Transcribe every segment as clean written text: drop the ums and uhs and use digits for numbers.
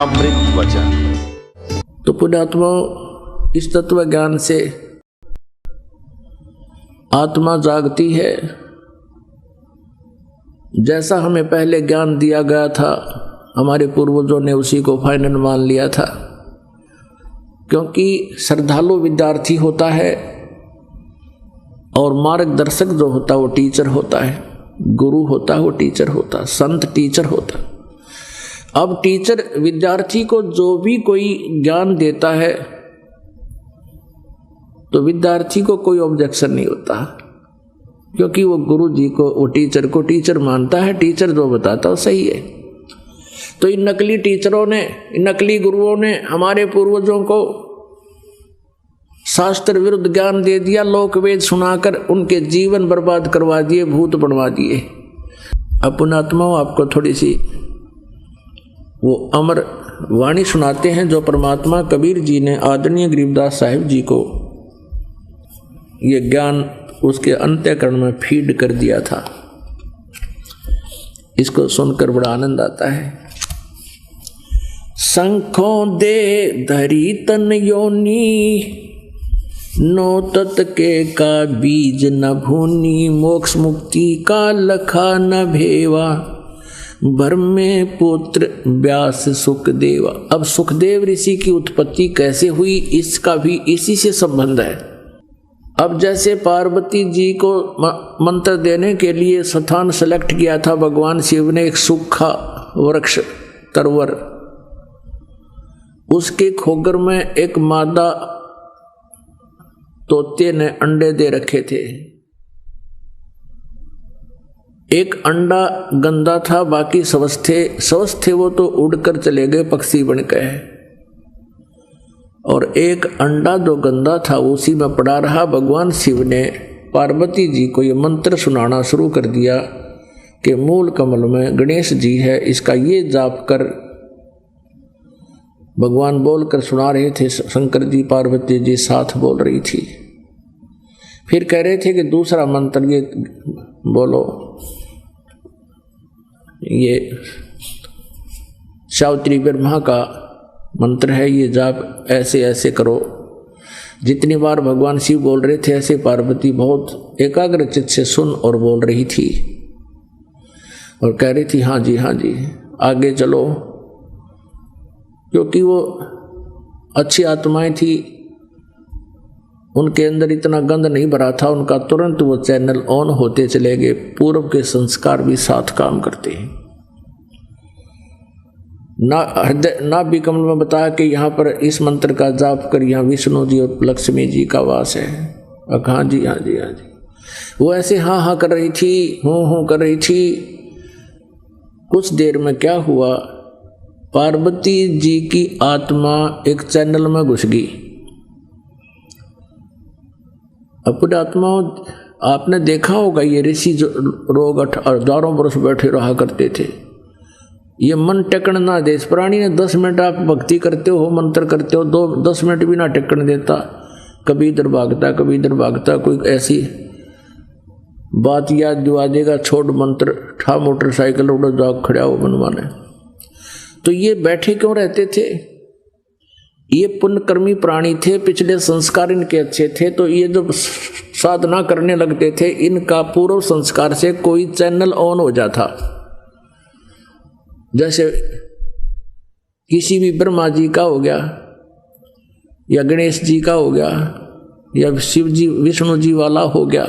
अमृत वचन। तो पुण्यात्मा, इस तत्व ज्ञान से आत्मा जागती है। जैसा हमें पहले ज्ञान दिया गया था, हमारे पूर्वजों ने उसी को फाइनल मान लिया था। क्योंकि श्रद्धालु विद्यार्थी होता है और मार्गदर्शक जो होता है वो टीचर होता है, गुरु होता है वो टीचर होता है, संत टीचर होता है। अब टीचर विद्यार्थी को जो भी कोई ज्ञान देता है तो विद्यार्थी को कोई ऑब्जेक्शन नहीं होता, क्योंकि वो गुरु जी को, वो टीचर को टीचर मानता है। टीचर जो बताता है सही है। तो इन नकली टीचरों ने, इन नकली गुरुओं ने हमारे पूर्वजों को शास्त्र विरुद्ध ज्ञान दे दिया, लोक वेद सुनाकर उनके जीवन बर्बाद करवा दिए, भूत बनवा दिए। अब पुण्यात्माओं, आपको थोड़ी सी वो अमर वाणी सुनाते हैं जो परमात्मा कबीर जी ने आदरणीय गरीबदास साहिब जी को ये ज्ञान उसके अंतःकरण में फीड कर दिया था। इसको सुनकर बड़ा आनंद आता है। शंखों दे धरी तन योनी, नो तत् के का बीज न भूनी, मोक्ष मुक्ति का लखा न भेवा, भर में पुत्र व्यास सुखदेवा। अब सुखदेव ऋषि की उत्पत्ति कैसे हुई, इसका भी इसी से संबंध है। अब जैसे पार्वती जी को मंत्र देने के लिए स्थान सेलेक्ट किया था भगवान शिव ने, एक सूखा वृक्ष तरवर, उसके खोगर में एक मादा तोते ने अंडे दे रखे थे। एक अंडा गंदा था, बाकी स्वस्थ थे वो तो उड़कर चले गए पक्षी बन गए। और एक अंडा जो गंदा था उसी में पड़ा रहा। भगवान शिव ने पार्वती जी को ये मंत्र सुनाना शुरू कर दिया कि मूल कमल में गणेश जी है, इसका ये जाप कर। भगवान बोलकर सुना रहे थे, शंकर जी पार्वती जी साथ बोल रही थी। फिर कह रहे थे कि दूसरा मंत्र ये बोलो, ये सावित्री ब्रह्मा का मंत्र है, ये जाप ऐसे ऐसे करो। जितनी बार भगवान शिव बोल रहे थे ऐसे पार्वती बहुत एकाग्रचित्त से सुन और बोल रही थी और कह रही थी हाँ जी हाँ जी आगे चलो। क्योंकि वो अच्छी आत्माएं थी, उनके अंदर इतना गंध नहीं भरा था उनका, तुरंत वो चैनल ऑन होते चले गए। पूर्व के संस्कार भी साथ काम करते हैं। नाभि कमल में बताया कि यहाँ पर इस मंत्र का जाप कर, यहाँ विष्णु जी और लक्ष्मी जी का वास है। हाँ जी हाँ जी हाँ जी। वो ऐसे हाँ हाँ कर रही थी, हूँ कर रही थी। कुछ देर में क्या हुआ, पार्वती जी की आत्मा एक चैनल में घुस गई। अपने आत्मा, आपने देखा होगा ये ऋषि जो रोग 1000 वर्ष बैठे रहा करते थे, ये मन टेकन ना दे। इस प्राणी ने 10 मिनट आप भक्ति करते हो, मंत्र करते हो, 10 मिनट भी ना टेकन देता। कभी इधर भागता कभी इधर भागता। कोई ऐसी बात याद दिवा देगा, छोड़ मंत्र, ठा मोटरसाइकिल उड़ जाओ, खड़ा हो मनमाने। तो ये बैठे क्यों रहते थे? ये पुण्यकर्मी प्राणी थे, पिछले संस्कार इनके अच्छे थे। तो ये जब साधना करने लगते थे, इनका पूर्व संस्कार से कोई चैनल ऑन हो जाता। जैसे किसी भी ब्रह्मा जी का हो गया या गणेश जी का हो गया या शिव जी विष्णु जी वाला हो गया,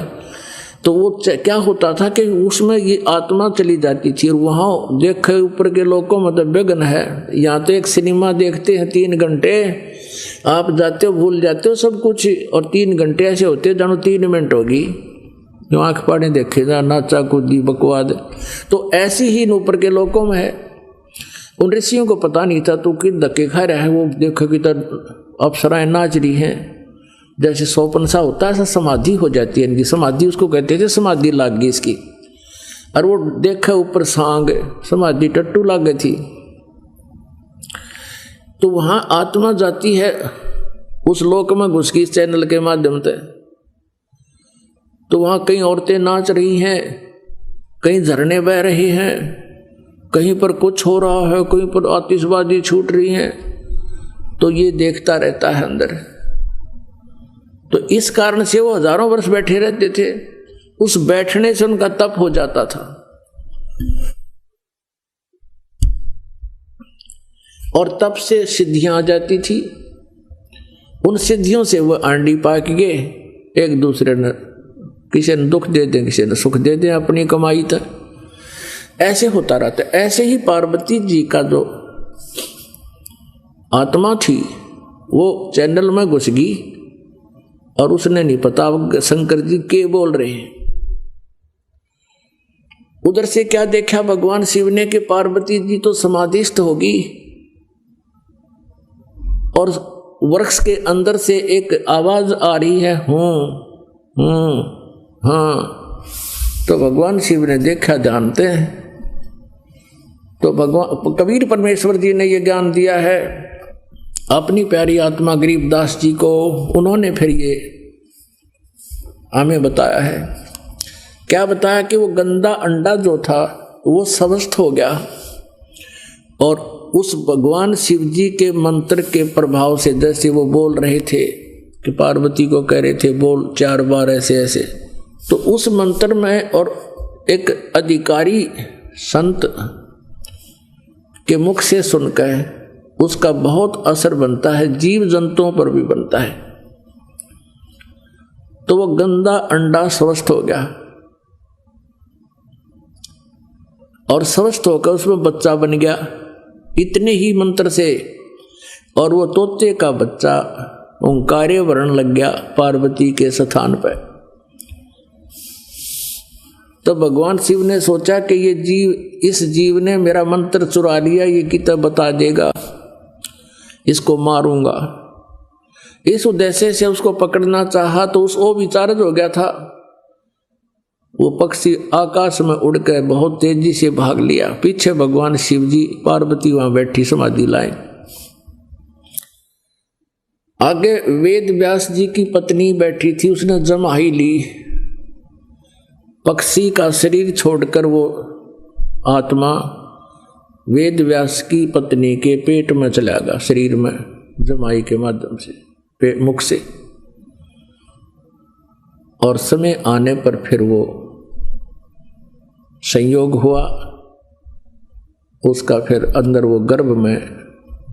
तो वो क्या होता था कि उसमें ये आत्मा चली जाती थी। और वहाँ देखे ऊपर के लोगों में तो विघ्न है। यहाँ तो एक सिनेमा देखते हैं 3 घंटे, आप जाते हो भूल जाते हो सब कुछ, और 3 घंटे ऐसे होते जानो 3 मिनट होगी, जो आँख पाड़े देखे जा, नाचा कूदी बकवाद। तो ऐसी ही ऊपर के लोगों में है। उन ऋषियों को पता नहीं था तो कि धक्के खा रहा है। वो देखो कि अप्सराएं नाच रही हैं, जैसे सोपन सा होता है, ऐसा समाधि हो जाती है इनकी। समाधि उसको कहते थे, समाधि लाग गई इसकी। और वो देखा ऊपर सांग, समाधि टट्टू लाग गई थी। तो वहां आत्मा जाती है, उस लोक में घुस गई इस चैनल के माध्यम से। तो वहां कई औरतें नाच रही हैं, कहीं झरने बह रहे हैं, कहीं पर कुछ हो रहा है, कहीं पर आतिशबाजी छूट रही है, तो ये देखता रहता है अंदर। तो इस कारण से वो हजारों वर्ष बैठे रहते थे। उस बैठने से उनका तप हो जाता था और तप से सिद्धियां आ जाती थी। उन सिद्धियों से वो आंडी पाक गए, एक दूसरे ने, किसी ने दुख दे दें, किसी ने सुख दे दें अपनी कमाई तक, ऐसे होता रहता। ऐसे ही पार्वती जी का जो आत्मा थी वो चैनल में घुस गई और उसने नहीं पता शंकर जी के बोल रहे हैं। उधर से क्या देखा भगवान शिव ने कि पार्वती जी तो समाधिस्थ होगी और वृक्ष के अंदर से एक आवाज आ रही है, हाँ। तो भगवान शिव ने देखा, जानते हैं। तो भगवान कबीर परमेश्वर जी ने यह ज्ञान दिया है अपनी प्यारी आत्मा गरीबदास जी को। उन्होंने फिर ये हमें बताया है। क्या बताया कि वो गंदा अंडा जो था वो स्वस्थ हो गया और उस भगवान शिव जी के मंत्र के प्रभाव से, जैसे वो बोल रहे थे कि पार्वती को कह रहे थे बोल 4 बार ऐसे ऐसे, तो उस मंत्र में और एक अधिकारी संत के मुख से सुनकर उसका बहुत असर बनता है, जीव जंतुओं पर भी बनता है। तो वो गंदा अंडा स्वस्थ हो गया और स्वस्थ होकर उसमें बच्चा बन गया इतने ही मंत्र से, और वो तोते का बच्चा ओंकार्य वर्ण लग गया पार्वती के स्थान पर। तो भगवान शिव ने सोचा कि ये जीव, इस जीव ने मेरा मंत्र चुरा लिया, ये कितना बता देगा, इसको मारूंगा। इस उद्देश्य से उसको पकड़ना चाहा तो वो भी चार्ज हो गया था। वो पक्षी आकाश में उड़कर बहुत तेजी से भाग लिया। पीछे भगवान शिव जी, पार्वती वहां बैठी समाधि लाए। आगे वेद व्यास जी की पत्नी बैठी थी, उसने जमाई ली। पक्षी का शरीर छोड़कर वो आत्मा वेद व्यास की पत्नी के पेट में चला गया, शरीर में जमाई के माध्यम से, मुख से। और समय आने पर फिर वो संयोग हुआ, उसका फिर अंदर वो गर्भ में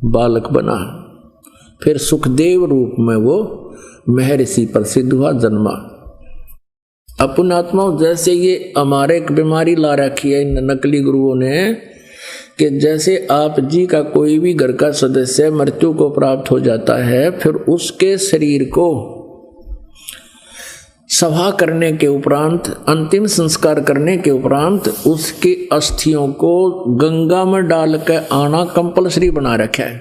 बालक बना। फिर सुखदेव रूप में वो महर्षि प्रसिद्ध हुआ, जन्मा। अपन आत्माओं, जैसे ये हमारे एक बीमारी ला रखी है इन नकली गुरुओं ने कि जैसे आप जी का कोई भी घर का सदस्य मृत्यु को प्राप्त हो जाता है, फिर उसके शरीर को सभा करने के उपरांत, अंतिम संस्कार करने के उपरांत उसकी अस्थियों को गंगा में डालकर आना कंपलसरी बना रखा है।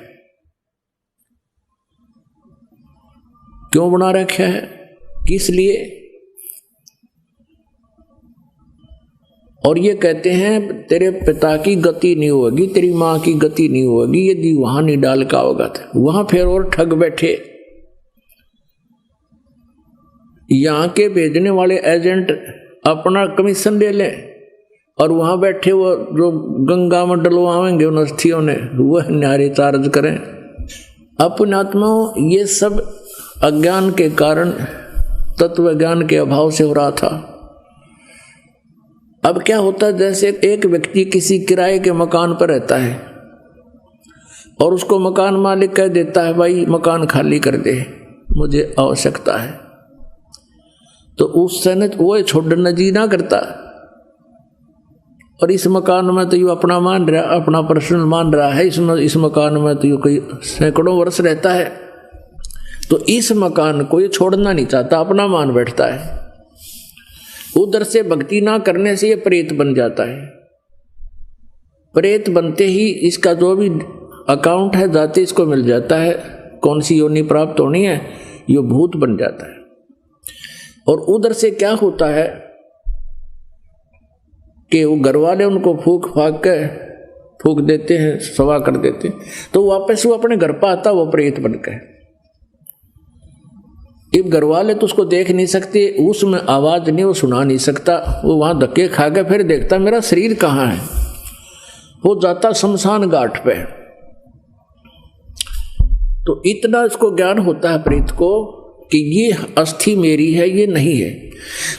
क्यों बना रखा है, किस लिए? और ये कहते हैं तेरे पिता की गति नहीं होगी, तेरी माँ की गति नहीं होगी यदि वहां नहीं डाल का होगा। वहां फिर और ठग बैठे। यहाँ के भेजने वाले एजेंट अपना कमीशन ले लें और वहां बैठे वो जो गंगा में डलवाएंगे उन अस्थियों ने, वह न्यारे चार्ज करें। अपने आत्माओं, ये सब अज्ञान के कारण, तत्व ज्ञान के अभाव से हो रहा था। अब क्या होता है, जैसे एक व्यक्ति किसी किराए के मकान पर रहता है और उसको मकान मालिक कह देता है भाई मकान खाली कर दे, मुझे आवश्यकता है, तो उस समय वो छोड़ना जी ना करता। और इस मकान में तो यू अपना मान रहा, अपना पर्सनल मान रहा है, इस मकान में तो यू कोई सैकड़ों वर्ष रहता है, तो इस मकान को ये छोड़ना नहीं चाहता, अपना मान बैठता है। उधर से भक्ति ना करने से ये प्रेत बन जाता है। प्रेत बनते ही इसका जो भी अकाउंट है जाते इसको मिल जाता है, कौन सी योनि प्राप्त होनी है, ये भूत बन जाता है। और उधर से क्या होता है कि वो घर वाले उनको फूक देते हैं, सवा कर देते हैं, तो वापस वो अपने घर पर आता, वो प्रेत बनकर। अब घर वाले तो उसको देख नहीं सकते, उसमें आवाज नहीं, वो सुना नहीं सकता, वो वहां धक्के खा के फिर देखता मेरा शरीर कहाँ है। हो जाता शमशान घाट पे। तो इतना इसको ज्ञान होता है प्रेत को कि ये अस्थि मेरी है, ये नहीं है।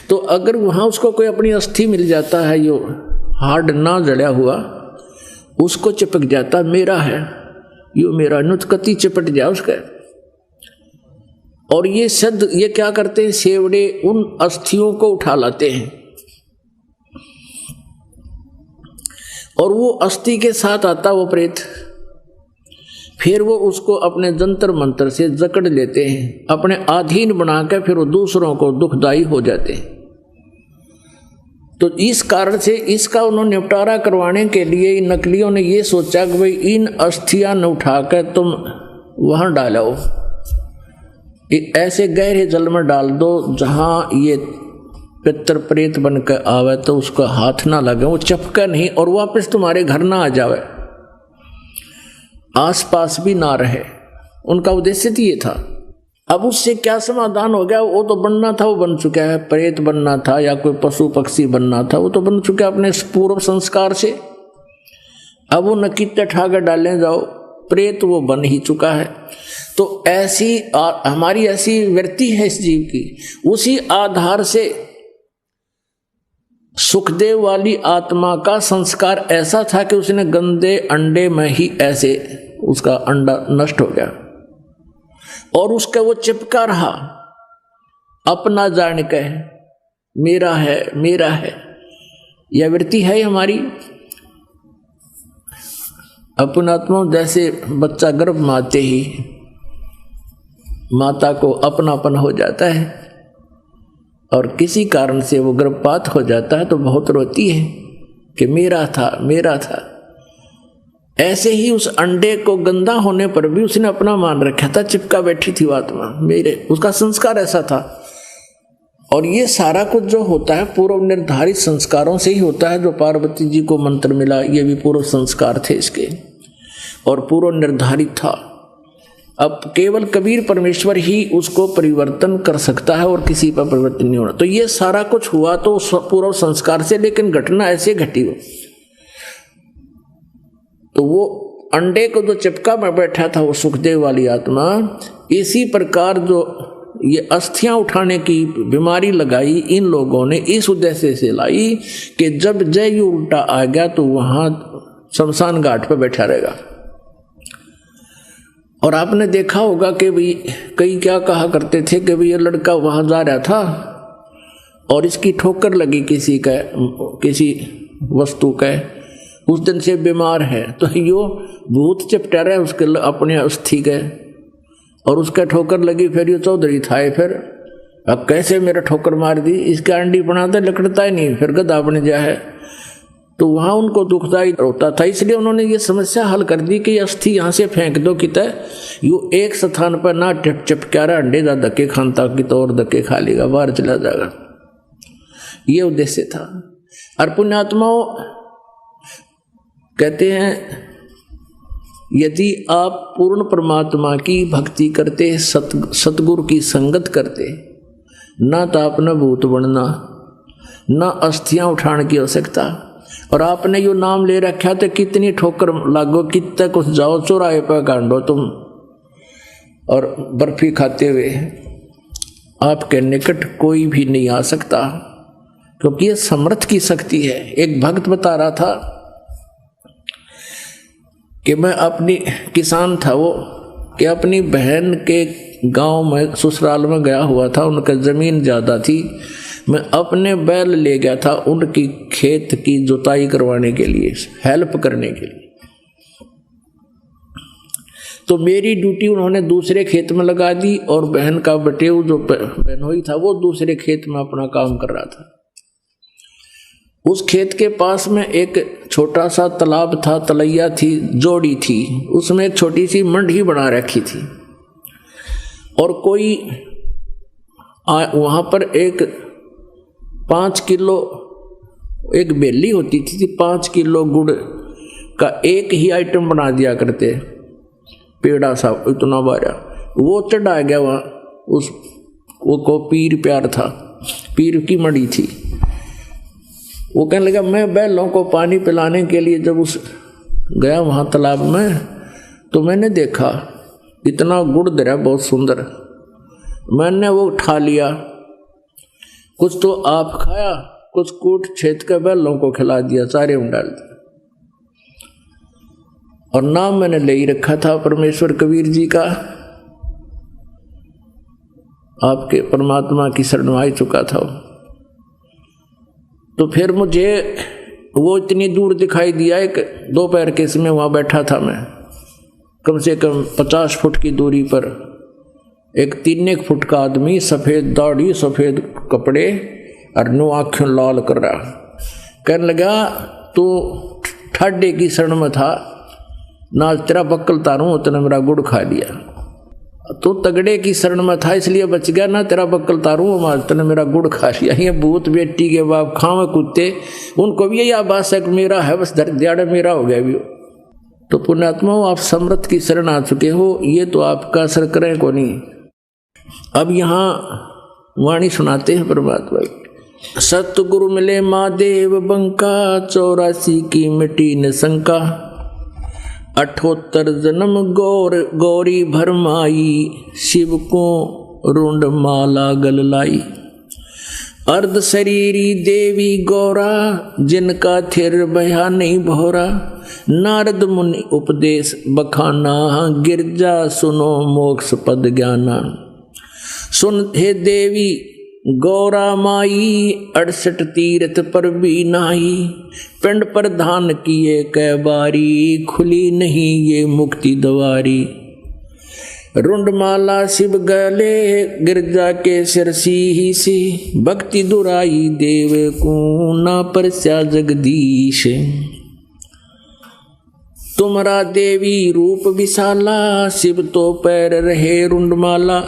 तो अगर वहां उसको कोई अपनी अस्थि मिल जाता है, यो हार्ड ना जड़ा हुआ, उसको चिपक जाता मेरा है, यो मेरा, नुतकती चिपट जाए उसका। और ये सद ये क्या करते हैं, सेवड़े उन अस्थियों को उठा लाते हैं और वो अस्थि के साथ आता वो प्रेत, फिर वो उसको अपने जंतर मंत्र से जकड़ लेते हैं, अपने अधीन बनाकर फिर वो दूसरों को दुखदाई हो जाते हैं। तो इस कारण से इसका उन्होंने निपटारा करवाने के लिए इन नकलियों ने ये सोचा कि भाई इन अस्थियां न उठाकर तुम वहां डालो, ऐसे गहरे जल में डाल दो जहां ये पितर प्रेत बनकर आवे तो उसका हाथ ना लगे, वो चपका नहीं और वापस तुम्हारे घर ना आ जावे, आसपास भी ना रहे। उनका उद्देश्य तो ये था। अब उससे क्या समाधान हो गया, वो तो बनना था वो बन चुका है, प्रेत बनना था या कोई पशु पक्षी बनना था वो तो बन चुका है अपने पूर्व संस्कार से। अब वो नकीते ठाकर डालने जाओ, प्रेत वो बन ही चुका है। तो ऐसी हमारी ऐसी वृत्ति है इस जीव की। उसी आधार से सुखदेव वाली आत्मा का संस्कार ऐसा था कि उसने गंदे अंडे में ही ऐसे उसका अंडा नष्ट हो गया और उसका वो चिपका रहा अपना जान के, मेरा है मेरा है। यह वृत्ति है हमारी अपनात्मा। जैसे बच्चा गर्भ में आते ही माता को अपनापन हो जाता है और किसी कारण से वो गर्भपात हो जाता है तो बहुत रोती है कि मेरा था मेरा था। ऐसे ही उस अंडे को गंदा होने पर भी उसने अपना मान रखा था, चिपका बैठी थी आत्मा मेरे, उसका संस्कार ऐसा था। और ये सारा कुछ जो होता है पूर्व निर्धारित संस्कारों से ही होता है। जो पार्वती जी को मंत्र मिला ये भी पूर्व संस्कार थे इसके और पूर्व निर्धारित था। अब केवल कबीर परमेश्वर ही उसको परिवर्तन कर सकता है और किसी पर परिवर्तन नहीं होना। तो ये सारा कुछ हुआ तो पूर्व संस्कार से, लेकिन घटना ऐसे घटी हो। तो वो अंडे को जो चिपका में बैठा था वो सुखदेव वाली आत्मा, इसी प्रकार जो ये अस्थियां उठाने की बीमारी लगाई इन लोगों ने इस उद्देश्य से लाई कि जब जय उल्टा आ गया तो वहां शमशान घाट पर बैठा रहेगा। और आपने देखा होगा कि भाई कई क्या कहा करते थे कि भाई ये लड़का वहां जा रहा था और इसकी ठोकर लगी किसी वस्तु का, उस दिन से बीमार है, तो यो भूत चिपटा रहा है उसके अपने अस्थि के और उसका ठोकर लगी। फिर ये चौधरी था, फिर अब कैसे मेरा ठोकर मार दी, इसका अंडी बनाते लकड़ता ही नहीं, फिर गधा बन जाए। तो वहाँ उनको दुखदाई होता था, इसलिए उन्होंने ये समस्या हल कर दी कि अस्थि यहाँ से फेंक दो कितने, यो एक स्थान पर ना चिपका रहा, अंडे जा धक्के खानता कि तो और धक्के खा लेगा, बाहर चला जाएगा। ये उद्देश्य था। और पुण्यात्माओं कहते हैं यदि आप पूर्ण परमात्मा की भक्ति करते, सतगुरु की संगत करते, ना तो आपने भूत बनना, ना अस्थियां उठाने की आवश्यकता। और आपने यो नाम ले रखा तो कितनी ठोकर लागो, कितने कुछ जाओ चौराहे पर गांडो तुम और बर्फी खाते हुए, आपके निकट कोई भी नहीं आ सकता, क्योंकि ये समर्थ की शक्ति है। एक भक्त बता रहा था कि मैं अपनी किसान था वो, कि अपनी बहन के गांव में ससुराल में गया हुआ था, उनका ज़मीन ज़्यादा थी, मैं अपने बैल ले गया था उनकी खेत की जुताई करवाने के लिए, हेल्प करने के लिए। तो मेरी ड्यूटी उन्होंने दूसरे खेत में लगा दी और बहन का बटेऊ जो बहनोई था वो दूसरे खेत में अपना काम कर रहा था। उस खेत के पास में एक छोटा सा तालाब था, तलैया थी, जोड़ी थी, उसमें एक छोटी सी मंडी बना रखी थी। और कोई वहाँ पर एक 5 किलो एक बेली होती थी, 5 किलो गुड़ का एक ही आइटम बना दिया करते, पेड़ा सा इतना बारा, वो चढ़ा गया वहाँ। वो को पीर प्यार था, पीर की मंडी थी। वो कहने लगा मैं बैलों को पानी पिलाने के लिए जब उस गया वहाँ तालाब में, तो मैंने देखा इतना गुड़ दरा बहुत सुंदर। मैंने वो उठा लिया, कुछ तो आप खाया, कुछ कूट छेद के बैलों को खिला दिया, चारे में डाल दिया। और नाम मैंने ले ही रखा था परमेश्वर कबीर जी का। आपके परमात्मा की शरण में आ चुका था। तो फिर मुझे वो इतनी दूर दिखाई दिया, एक दोपहर के समय वहाँ बैठा था मैं, कम से कम 50 फुट की दूरी पर एक 3 फुट का आदमी, सफ़ेद दाढ़ी सफ़ेद कपड़े और नो आँखें लाल कर रहा, कहने लगा तो ठाडे की शरण में था ना, तेरा बक्कल तारूं तूने मेरा गुड़ खा लिया। तो तगड़े की शरण में था इसलिए बच गया, ना तेरा बक्कल तारूं तूने मेरा गुड़ खा लिया। ये भूत बेटी के बाप खावे कुत्ते, उनको भी यही आभास है कि मेरा है, बस दिहाड़े मेरा हो गया भी। तो पुण्यात्मा आप समर्थ की शरण आ चुके हो, ये तो आपका असर करें को नहीं। अब यहाँ वाणी सुनाते हैं परमात्मा। सतगुरु मिले महादेव बंका, 84 की मिटी न शंका, 78 जन्म गौरी भरमाई, शिव को रुंड माला गल लाई। अर्ध शरीरी देवी गौरा, जिनका थिर भया नहीं भोरा, नारद मुनि उपदेश बखाना, गिरजा सुनो मोक्ष पद ज्ञाना। सुन हे देवी गौरा माई, 68 तीर्थ पर भी नाही, पिंड प्रधान किए कै बारी, खुली नहीं ये मुक्ति द्वारी। रुंडमाला शिव गले, गिरजा के सिरसी ही सी, भक्ति दुराई देव को ना परस्या जगदीश। तुमरा देवी रूप विशाला, शिव तो पैर रहे रुंडमाला,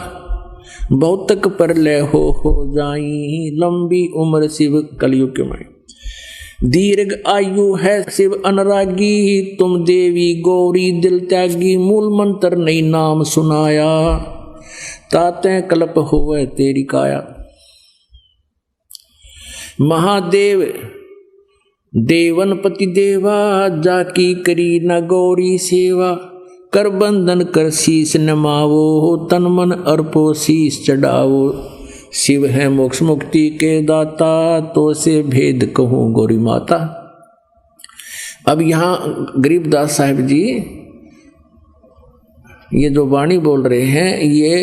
बहुतक परलय हो जाई, लंबी उम्र शिव कलयुग में। दीर्घ आयु है शिव अनुरागी, तुम देवी गौरी दिल त्यागी, मूल मंत्र नहीं नाम सुनाया, ताते कल्प होवे तेरी काया। महादेव देवनपति देवा, जाकी करी न गौरी सेवा, कर बंधन कर शीस नमावो, तन मन अर्पो शीस चढ़ावो। शिव है मोक्ष मुक्ति के दाता, तो से भेद कहूँ गौरी माता। अब यहाँ गरीबदास साहिब जी ये जो वाणी बोल रहे हैं, ये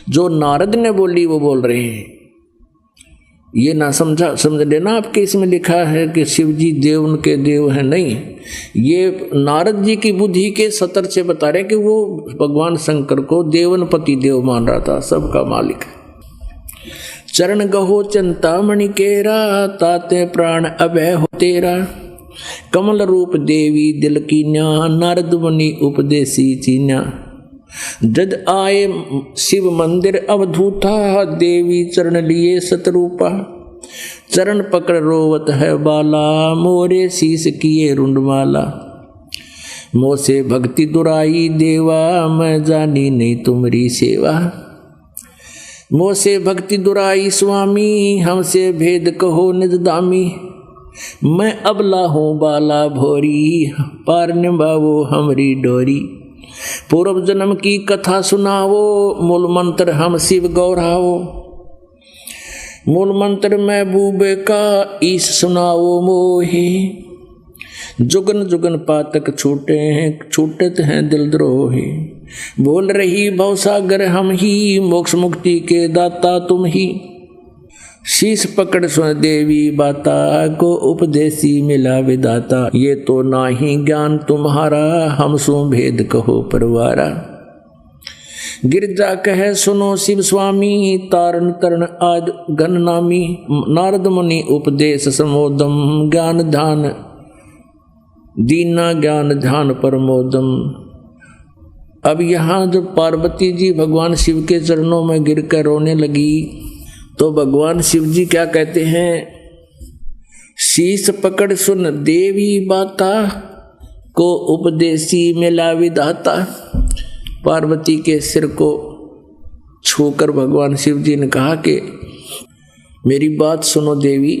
जो नारद ने बोली वो बोल रहे हैं। ये ना समझ लेना आपके इसमें लिखा है कि शिव जी देव उनके देव हैं, नहीं। ये नारद जी की बुद्धि के सतर से बता रहे कि वो भगवान शंकर को देवनपति देव मान रहा था, सबका मालिक है। चरण गहो चिंतामणि केरा, ताते प्राण अभय हो तेरा, कमल रूप देवी दिल की न्या, नारद मुनि उपदेसी चीन्या। जद आए शिव मंदिर अवधूता, देवी चरण लिए सतरूपा, चरण पकड़ रोवत है बाला, मोरे शीस किए रुंडमाला। मोह से भक्ति दुराई देवा, मैं जानी नहीं तुम्हारी सेवा। मोह से भक्ति दुराई स्वामी, हमसे भेद कहो निज दामी। मैं अबला हूँ बाला भोरी, पार निभावो हमरी डोरी। पूर्व जन्म की कथा सुनावो, मूल मंत्र हम शिव गौरावो। मूल मंत्र महबूब का ईश सुनावो मोहे, जुगन जुगन पातक छूटे हैं, छूटत हैं दिल द्रोही। बोल रही भवसागर हम ही, मोक्ष मुक्ति के दाता तुम ही। शीश पकड़ सुन देवी बाता, को उपदेशी मिला विदाता। ये तो नाही ज्ञान तुम्हारा, हम सो भेद कहो परवारा। गिरजा कहे सुनो शिव स्वामी, तारण तरण आज गण नामी। नारद मुनि उपदेश समोदम, ज्ञान ध्यान दीना ज्ञान ध्यान परमोदम। अब यहाँ जब पार्वती जी भगवान शिव के चरणों में गिर कर रोने लगी, तो भगवान शिव जी क्या कहते हैं? शीश पकड़ सुन देवी बाता, को उपदेशी मिला विधाता। पार्वती के सिर को छूकर भगवान शिव जी ने कहा कि मेरी बात सुनो देवी,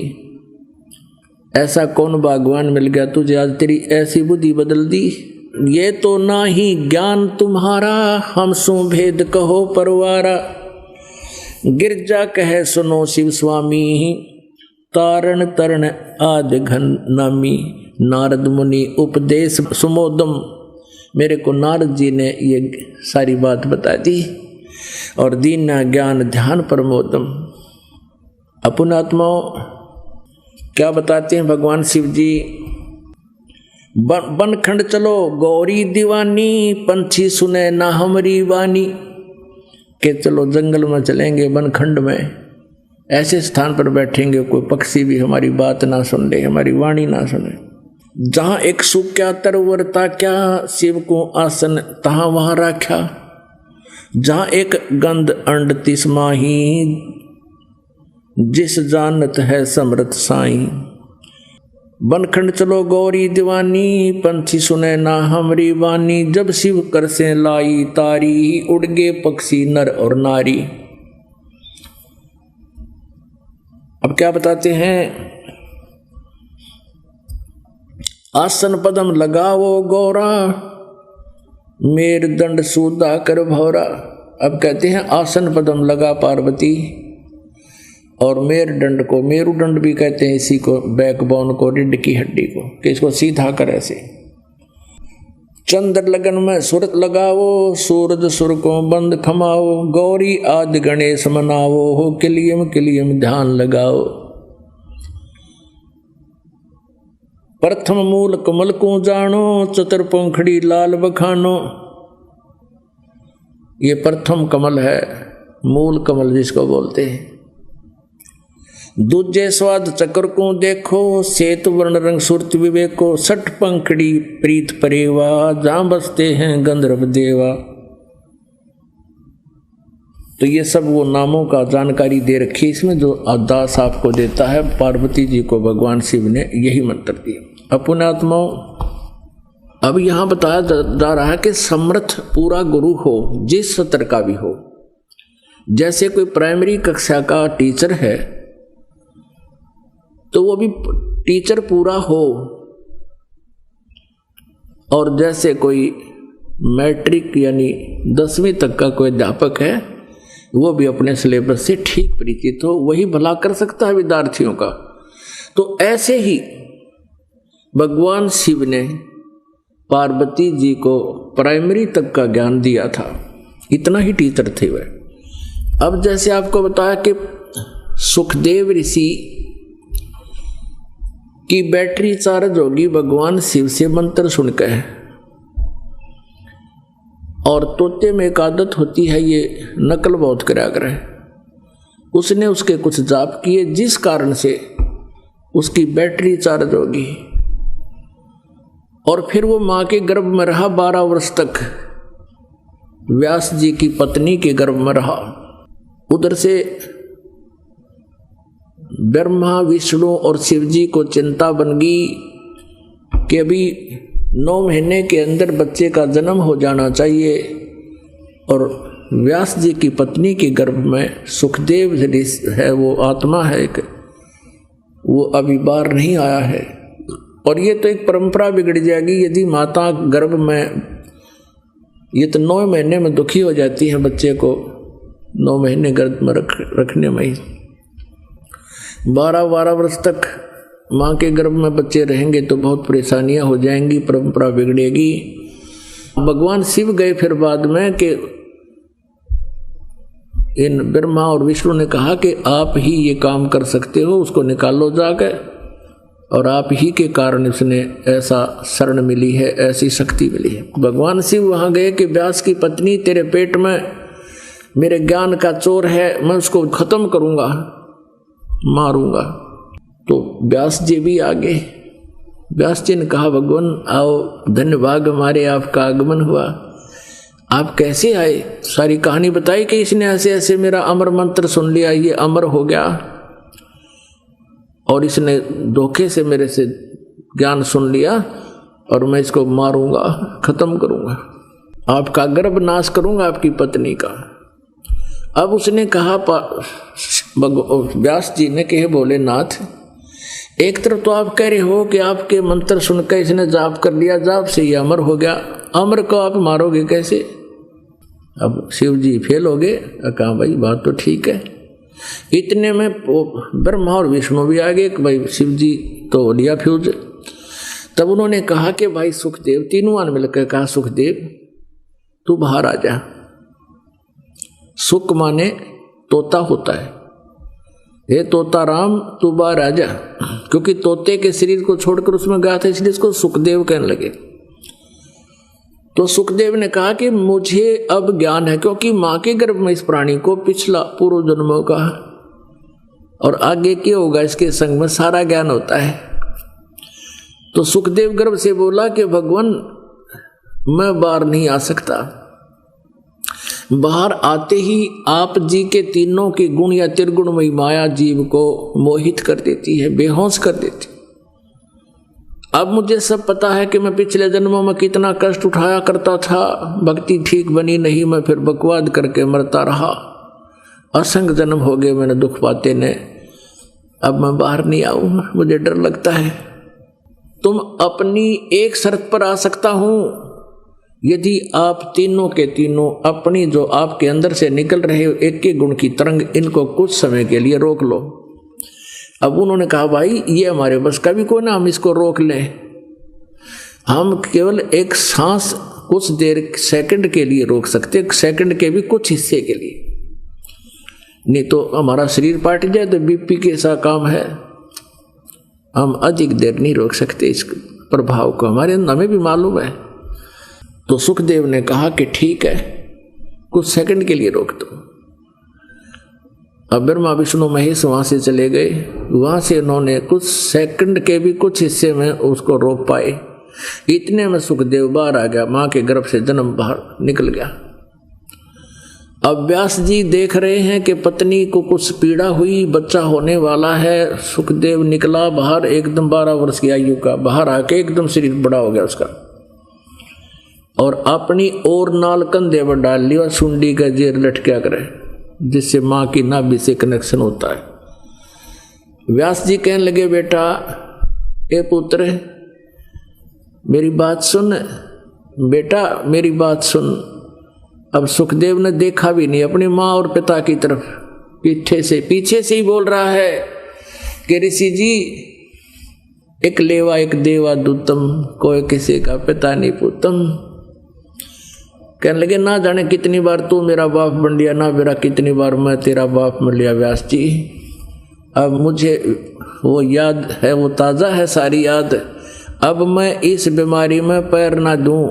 ऐसा कौन भगवान मिल गया तुझे आज तेरी ऐसी बुद्धि बदल दी। ये तो ना ही ज्ञान तुम्हारा हम सु भेद कहो परवारा। गिरजा कहे सुनो शिव स्वामी तारण तरण आदि घन नामी। नारद मुनि उपदेश सुमोदम। मेरे को नारद जी ने ये सारी बात बता दी। और दीना ज्ञान ध्यान प्रमोदम। अपुनात्माओं क्या बताते हैं भगवान शिव जी। बनखंड चलो गौरी दीवानी पंछी सुने ना हमारी वाणी। के चलो जंगल में चलेंगे बनखंड में, ऐसे स्थान पर बैठेंगे कोई पक्षी भी हमारी बात ना सुन ले, हमारी वाणी ना सुने। जहाँ एक सुख क्या तरवरता क्या शिव को आसन तहाँ वहाँ रखा। जहाँ एक गंध अंड तिस्माही जिस जानत है समृत साईं। बनखंड चलो गौरी दीवानी पंछी सुने ना हमरी वानी। जब शिव कर से लाई तारी उड़ गे पक्षी नर और नारी। अब क्या बताते हैं। आसन पदम लगाओ गौरा मेर दंड सूदा कर भौरा। अब कहते हैं आसन पदम लगा पार्वती और मेरुदंड को, मेरुदंड भी कहते हैं इसी को, बैकबोन को, रीढ़ की हड्डी को, कि इसको सीधा कर ऐसे। चंद्र लगन में सुरत लगाओ सूरज सुर को बंद खमाओ। गौरी आदि गणेश मनाओ हो किलियम किलियम ध्यान लगाओ। प्रथम मूल कमल को जानो चतुर पंखड़ी लाल बखानो। ये प्रथम कमल है, मूल कमल जिसको बोलते हैं। दूजे स्वाद चक्र को देखो श्वेत वर्ण रंग सुरत विवेको। सठ पंखड़ी प्रीत परेवा जहां बसते हैं गंधर्व देवा। तो ये सब वो नामों का जानकारी दे रखी है इसमें, जो दास आपको देता है। पार्वती जी को भगवान शिव ने यही मंत्र दिया। अपुनात्माओं अब यहां बताया जा रहा है कि समर्थ पूरा गुरु हो जिस सत्र का भी हो। जैसे कोई प्राइमरी कक्षा का टीचर है तो वो भी टीचर पूरा हो, और जैसे कोई मैट्रिक यानी 10वीं तक का कोई अध्यापक है वो भी अपने सिलेबस से ठीक परिचित हो, वही भला कर सकता है विद्यार्थियों का। तो ऐसे ही भगवान शिव ने पार्वती जी को प्राइमरी तक का ज्ञान दिया था, इतना ही टीचर थे वह। अब जैसे आपको बताया कि सुखदेव ऋषि की बैटरी चार्ज होगी भगवान शिव से मंत्र सुनकर। और तोते में एक आदत होती है ये नकल बहुत करा करे। उसने उसके कुछ जाप किए जिस कारण से उसकी बैटरी चार्ज होगी, और फिर वो माँ के गर्भ में रहा 12 वर्ष तक। व्यास जी की पत्नी के गर्भ में रहा। उधर से ब्रह्मा विष्णु और शिव जी को चिंता बन गई कि अभी 9 महीने के अंदर बच्चे का जन्म हो जाना चाहिए। और व्यास जी की पत्नी के गर्भ में सुखदेव है, वो आत्मा है, वो अभी बाहर नहीं आया है। और ये तो एक परंपरा बिगड़ जाएगी यदि माता गर्भ में, ये तो 9 महीने में दुखी हो जाती है बच्चे को 9 महीने गर्भ में रखने में ही। 12 वर्ष तक माँ के गर्भ में बच्चे रहेंगे तो बहुत परेशानियां हो जाएंगी, परंपरा बिगड़ेगी। भगवान शिव गए फिर बाद में कि इन ब्रह्मा और विष्णु ने कहा कि आप ही ये काम कर सकते हो, उसको निकालो जाकर, और आप ही के कारण उसने ऐसा शरण मिली है, ऐसी शक्ति मिली है। भगवान शिव वहाँ गए कि व्यास की पत्नी तेरे पेट में मेरे ज्ञान का चोर है, मैं उसको खत्म करूँगा, मारूंगा। तो व्यास जी भी आ गए। व्यास जी ने कहा भगवान आओ, धन्य भाग हमारे आपका आगमन हुआ। आप कैसे आए? सारी कहानी बताई कि इसने ऐसे ऐसे मेरा अमर मंत्र सुन लिया, ये अमर हो गया, और इसने धोखे से मेरे से ज्ञान सुन लिया, और मैं इसको मारूंगा, खत्म करूंगा, आपका गर्भ नाश करूंगा आपकी पत्नी का। अब उसने कहा व्यास जी ने कहे भोलेनाथ एक तरफ तो आप कह रहे हो कि आपके मंत्र सुनकर इसने जाप कर लिया, जाप से ही अमर हो गया, अमर को आप मारोगे कैसे? अब शिव जी फेल हो गए। कहा भाई बात तो ठीक है। इतने में ब्रह्मा और विष्णु भी आ गए कि भाई शिव जी तो लिया फ्यूज। तब उन्होंने कहा कि भाई सुखदेव, तीनों ने मिलकर कहा सुखदेव तू बाहर आ जा। सुख माने तोता होता है, हे तोता राम तू बाहर आ जा, क्योंकि तोते के शरीर को छोड़कर उसमें गया था इसलिए इसको सुखदेव कहने लगे। तो सुखदेव ने कहा कि मुझे अब ज्ञान है, क्योंकि मां के गर्भ में इस प्राणी को पिछला पूर्व जन्मों का और आगे क्या होगा इसके संग में सारा ज्ञान होता है। तो सुखदेव गर्भ से बोला कि भगवान मैं बाहर नहीं आ सकता। बाहर आते ही आप जी के तीनों के गुण या त्रिगुणमयी माया जीव को मोहित कर देती है, बेहोश कर देती। अब मुझे सब पता है कि मैं पिछले जन्मों में कितना कष्ट उठाया करता था, भक्ति ठीक बनी नहीं, मैं फिर बकवाद करके मरता रहा, असंग जन्म हो गए मैंने दुख पाते ने। अब मैं बाहर नहीं आऊंगा, मुझे डर लगता है। तुम अपनी एक शर्त पर आ सकता हूं, यदि आप तीनों के तीनों अपनी जो आपके अंदर से निकल रहे एक के गुण की तरंग, इनको कुछ समय के लिए रोक लो। अब उन्होंने कहा भाई ये हमारे बस का भी कोई ना, हम इसको रोक लें। हम केवल एक सांस कुछ देर सेकंड के लिए रोक सकते, सेकंड के भी कुछ हिस्से के लिए, नहीं तो हमारा शरीर पाट जाए तो बीपी के ऐसा काम है, हम अधिक देर नहीं रोक सकते इस प्रभाव को, हमें भी मालूम है। तो सुखदेव ने कहा कि ठीक है कुछ सेकंड के लिए रोक दो। अब ब्रह्मा विष्णु महेश वहां से चले गए, वहां से उन्होंने कुछ सेकंड के भी कुछ हिस्से में उसको रोक पाए। इतने में सुखदेव बाहर आ गया, मां के गर्भ से जन्म बाहर निकल गया। अब व्यास जी देख रहे हैं कि पत्नी को कुछ पीड़ा हुई, बच्चा होने वाला है। सुखदेव निकला बाहर, एकदम 12 वर्ष की आयु का, बाहर आके एकदम शरीर बड़ा हो गया उसका, और अपनी और नाल कंधे पर डाल लिया, सुंडी का जेर लटका करे, जिससे मां की नाभि से कनेक्शन होता है। व्यास जी कहने लगे बेटा ए पुत्र मेरी बात सुन, बेटा मेरी बात सुन। अब सुखदेव ने देखा भी नहीं अपनी मां और पिता की तरफ, पीछे से ही बोल रहा है कि ऋषि जी एक लेवा एक देवा दूतम, कोई किसी का पिता नहीं पूतम। कहने लगे ना जाने कितनी बार तू मेरा बाप बन लिया, ना मेरा कितनी बार मैं तेरा बाप बन लिया व्यास जी। अब मुझे वो याद है, वो ताज़ा है सारी याद। अब मैं इस बीमारी में पैर ना दूं,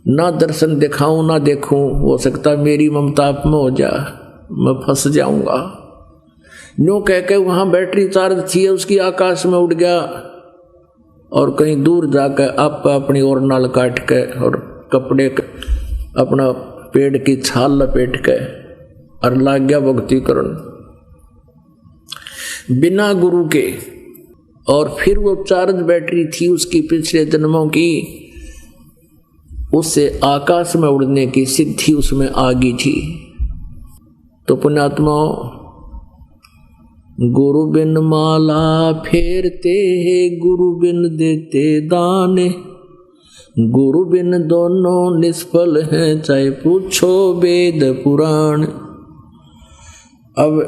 ना दर्शन दिखाऊं ना देखूं, हो सकता मेरी ममता आप में हो जा, मैं फंस जाऊंगा। यूं कह के वहां बैटरी चार्ज थी उसकी, आकाश में उड़ गया और कहीं दूर जाकर आप अपनी ओर नाल काट के और कपड़े अपना पेड़ की छाल लपेट के और लाग गया भक्ति करन बिना गुरु के। और फिर वो चार्ज बैटरी थी उसकी पिछले जन्मों की, उससे आकाश में उड़ने की सिद्धि उसमें आ गई थी। तो पुण्यात्माओं, गुरु बिन माला फेरते हैं, गुरु बिन देते दाने, गुरु बिन दोनों निष्फल हैं, चाहे पूछो वेद पुराण। अब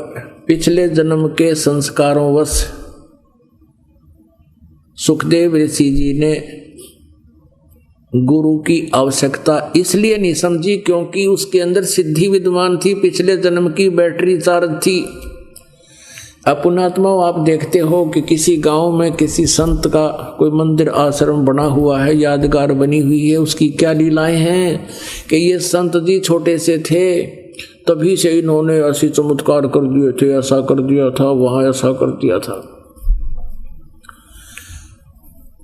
पिछले जन्म के संस्कारों वश सुखदेव ऋषि जी ने गुरु की आवश्यकता इसलिए नहीं समझी क्योंकि उसके अंदर सिद्धि विद्यमान थी, पिछले जन्म की बैटरी चार्ज थी। पुण्यात्मा आप देखते हो कि किसी गांव में किसी संत का कोई मंदिर आश्रम बना हुआ है, यादगार बनी हुई है, उसकी क्या लीलाएं हैं कि ये संत जी छोटे से थे तभी से इन्होंने ऐसी चमत्कार कर दिए थे, ऐसा कर दिया था, वहां ऐसा कर दिया था।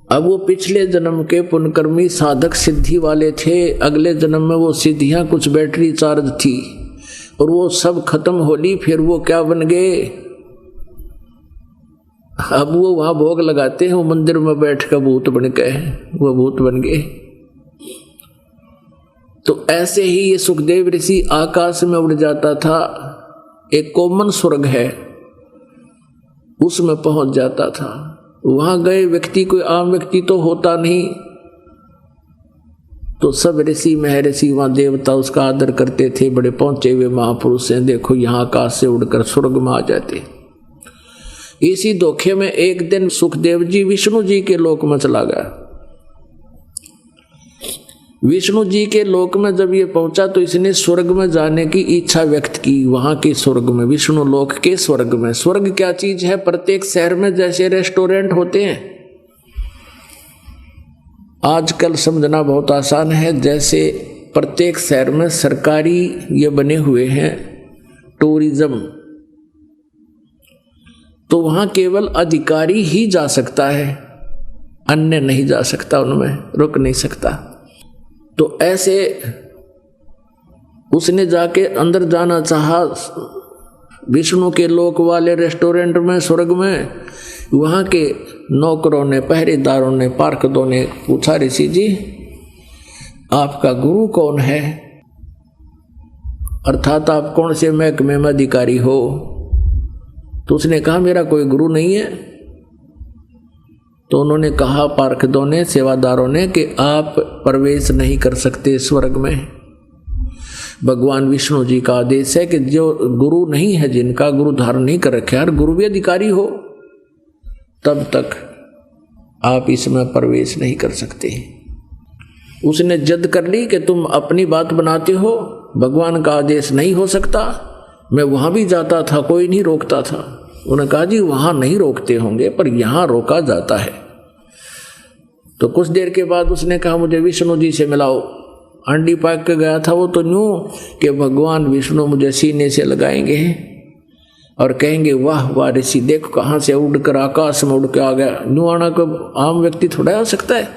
अब वो पिछले जन्म के पुण्यकर्मी साधक सिद्धि वाले थे, अगले जन्म में वो सिद्धियां कुछ बैटरी चार्ज थी और वो सब खत्म होली, फिर वो क्या बन गए, अब वो वहां भोग लगाते हैं, वो मंदिर में बैठ कर भूत बन गए, वो भूत बन गए। तो ऐसे ही ये सुखदेव ऋषि आकाश में उड़ जाता था। एक कॉमन स्वर्ग है, उसमें पहुंच जाता था। वहां गए व्यक्ति कोई आम व्यक्ति तो होता नहीं, तो सब ऋषि महर्षि वहां देवता उसका आदर करते थे, बड़े पहुंचे हुए महापुरुष हैं, देखो यहां आकाश से उड़कर स्वर्ग में आ जाते। इसी धोखे में एक दिन सुखदेव जी विष्णु जी के लोक में चला गया। विष्णु जी के लोक में जब ये पहुंचा तो इसने स्वर्ग में जाने की इच्छा व्यक्त की। वहां के स्वर्ग में, विष्णु लोक के स्वर्ग में। स्वर्ग क्या चीज है? प्रत्येक शहर में जैसे रेस्टोरेंट होते हैं, आजकल समझना बहुत आसान है, जैसे प्रत्येक शहर में सरकारी ये बने हुए हैं टूरिज्म, तो वहां केवल अधिकारी ही जा सकता है, अन्य नहीं जा सकता, उनमें रुक नहीं सकता। तो ऐसे उसने जाके अंदर जाना चाहा विष्णु के लोक वाले रेस्टोरेंट में, स्वर्ग में। वहां के नौकरों ने, पहरेदारों ने, पार्षदों ने पूछा, ऋषि जी आपका गुरु कौन है, अर्थात आप कौन से महकमे में अधिकारी हो? तो उसने कहा मेरा कोई गुरु नहीं है। तो उन्होंने कहा, पार्षदों ने, सेवादारों ने, कि आप प्रवेश नहीं कर सकते स्वर्ग में। भगवान विष्णु जी का आदेश है कि जो गुरु नहीं है, जिनका गुरु धारण नहीं कर रखे, हर गुरु भी अधिकारी हो, तब तक आप इसमें प्रवेश नहीं कर सकते। उसने जिद कर ली कि तुम अपनी बात बनाते हो, भगवान का आदेश नहीं हो सकता। मैं वहां भी जाता था, कोई नहीं रोकता था। उन्होंने कहा जी वहां नहीं रोकते होंगे, पर यहां रोका जाता है। तो कुछ देर के बाद उसने कहा मुझे विष्णु जी से मिलाओ। अंडी पाक के गया था वो तो यूं कि भगवान विष्णु मुझे सीने से लगाएंगे और कहेंगे वाह वाह ऋषि, देखो कहाँ से उड़कर आकाश में उड़ के आ गया। यूं आना को आम व्यक्ति थोड़ा आ सकता है,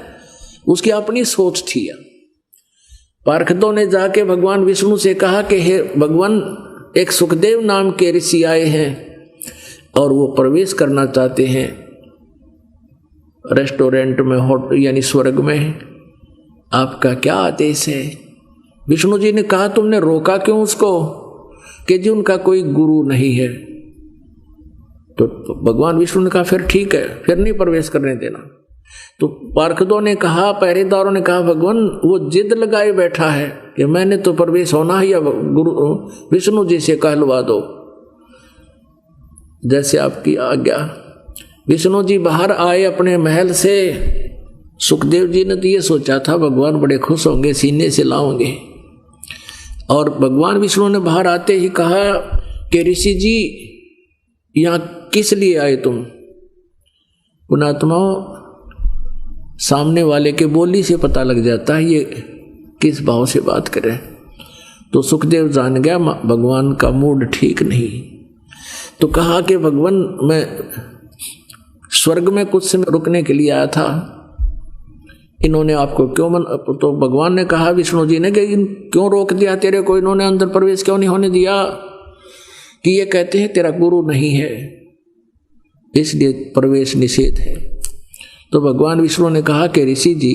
उसकी अपनी सोच थी। पार्षदों ने जाके भगवान विष्णु से कहा कि हे भगवान, एक सुखदेव नाम के ऋषि आए हैं और वो प्रवेश करना चाहते हैं रेस्टोरेंट में, यानी स्वर्ग में, आपका क्या आदेश है? विष्णु जी ने कहा तुमने रोका क्यों उसको? कि जी उनका कोई गुरु नहीं है। तो भगवान विष्णु ने कहा फिर ठीक है, फिर नहीं प्रवेश करने देना। तो पार्षदों ने कहा, पहरेदारों ने कहा, भगवान वो जिद लगाए बैठा है कि मैंने तो प्रवेश होना है, या गुरु विष्णु जी से कहलवा दो, जैसे आपकी आज्ञा। विष्णु जी बाहर आए अपने महल से। सुखदेव जी ने तो ये सोचा था भगवान बड़े खुश होंगे, सीने से लाओगे। और भगवान विष्णु ने बाहर आते ही कहा कि ऋषि जी यहाँ किस लिए आए तुम? पुणात्माओं, सामने वाले के बोली से पता लग जाता है ये किस भाव से बात करे। तो सुखदेव जान गया भगवान का मूड ठीक नहीं। तो कहा कि भगवान मैं स्वर्ग में कुछ समय रुकने के लिए आया था, इन्होंने आपको क्यों तो भगवान ने कहा विष्णु जी ने कि क्यों रोक दिया तेरे को, इन्होंने अंदर प्रवेश क्यों नहीं होने दिया? कि ये कहते हैं तेरा गुरु नहीं है, इसलिए प्रवेश निषेध है। तो भगवान विष्णु ने कहा कि ऋषि जी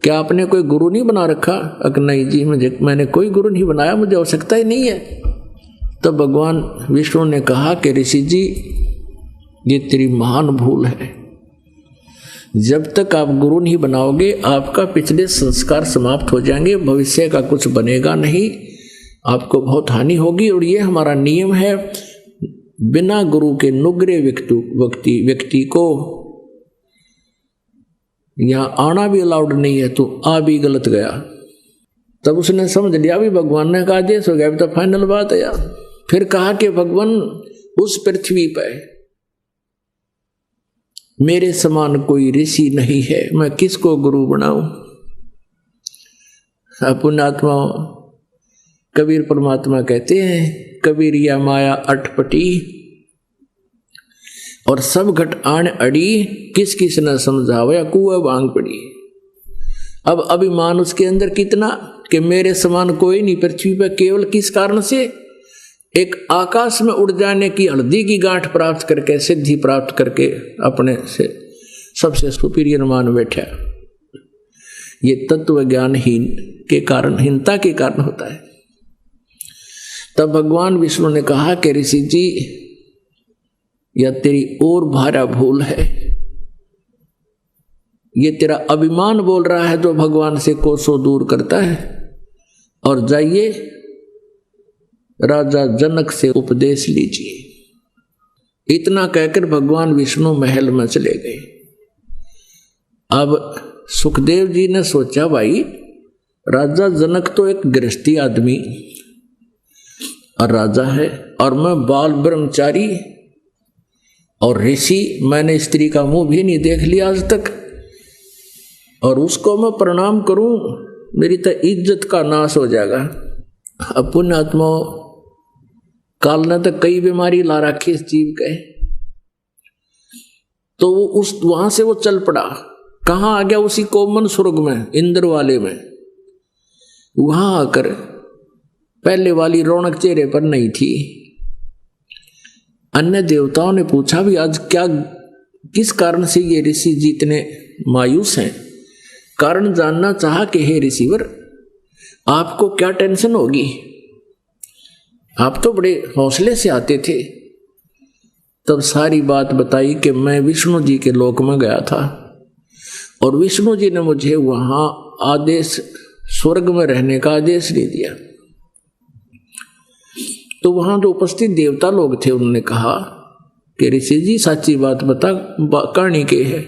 क्या आपने कोई गुरु नहीं बना रखा? अगर नहीं जी मैंने कोई गुरु नहीं बनाया, मुझे आवश्यकता ही नहीं है। तो भगवान विष्णु ने कहा कि ऋषि जी ये तेरी महान भूल है। जब तक आप गुरु नहीं बनाओगे आपका पिछले संस्कार समाप्त हो जाएंगे, भविष्य का कुछ बनेगा नहीं, आपको बहुत हानि होगी। और ये हमारा नियम है, बिना गुरु के नुग्रे व्यक्ति को यहाँ आना भी अलाउड नहीं है, तो आ भी गलत गया। तब उसने समझ लिया भी भगवान ने कहा आदेश हो गया, अभी तो फाइनल बात है यार। फिर कहा कि भगवान उस पृथ्वी पर मेरे समान कोई ऋषि नहीं है, मैं किसको गुरु बनाऊं? पुण्यात्मा कबीर परमात्मा कहते हैं, कबीर या माया अटपटी और सब घट आण अड़ी, किस किस न समझावे कुआ भांग पड़ी। अब अभिमान उसके अंदर कितना कि मेरे समान कोई नहीं पृथ्वी पर, केवल किस कारण से? एक आकाश में उड़ जाने की हल्दी की गांठ प्राप्त करके, सिद्धि प्राप्त करके अपने से सबसे सुपीरियर मान बैठा। ये तत्व ज्ञानहीन के कारण, हीनता के कारण होता है। तब भगवान विष्णु ने कहा कि ऋषि जी या तेरी और भारा भूल है? ये तेरा अभिमान बोल रहा है जो भगवान से कोसों दूर करता है। और जाइए राजा जनक से उपदेश लीजिए। इतना कहकर भगवान विष्णु महल में चले गए। अब सुखदेव जी ने सोचा, भाई राजा जनक तो एक गृहस्थी आदमी और राजा है, और मैं बाल ब्रह्मचारी और ऋषि, मैंने स्त्री का मुंह भी नहीं देख लिया आज तक, और उसको मैं प्रणाम करूं, मेरी तो इज्जत का नाश हो जाएगा। अब पुण्यात्मा काल ने तो कई बीमारी ला रखी इस जीव के। तो वो वहां से वो चल पड़ा। कहां आ गया? उसी कोमन स्वर्ग में, इंद्र वाले में। वहां आकर पहले वाली रौनक चेहरे पर नहीं थी। अन्य देवताओं ने पूछा भी आज क्या, किस कारण से ये ऋषि जी इतने मायूस हैं? कारण जानना चाहा कि हे ऋषिवर, आपको क्या टेंशन होगी? आप तो बड़े हौसले से आते थे। तब सारी बात बताई कि मैं विष्णु जी के लोक में गया था और विष्णु जी ने मुझे वहां आदेश, स्वर्ग में रहने का आदेश दे दिया। तो वहां जो उपस्थित देवता लोग थे उन्होंने कहा कि ऋषि जी सच्ची बात बता, कहानी के है?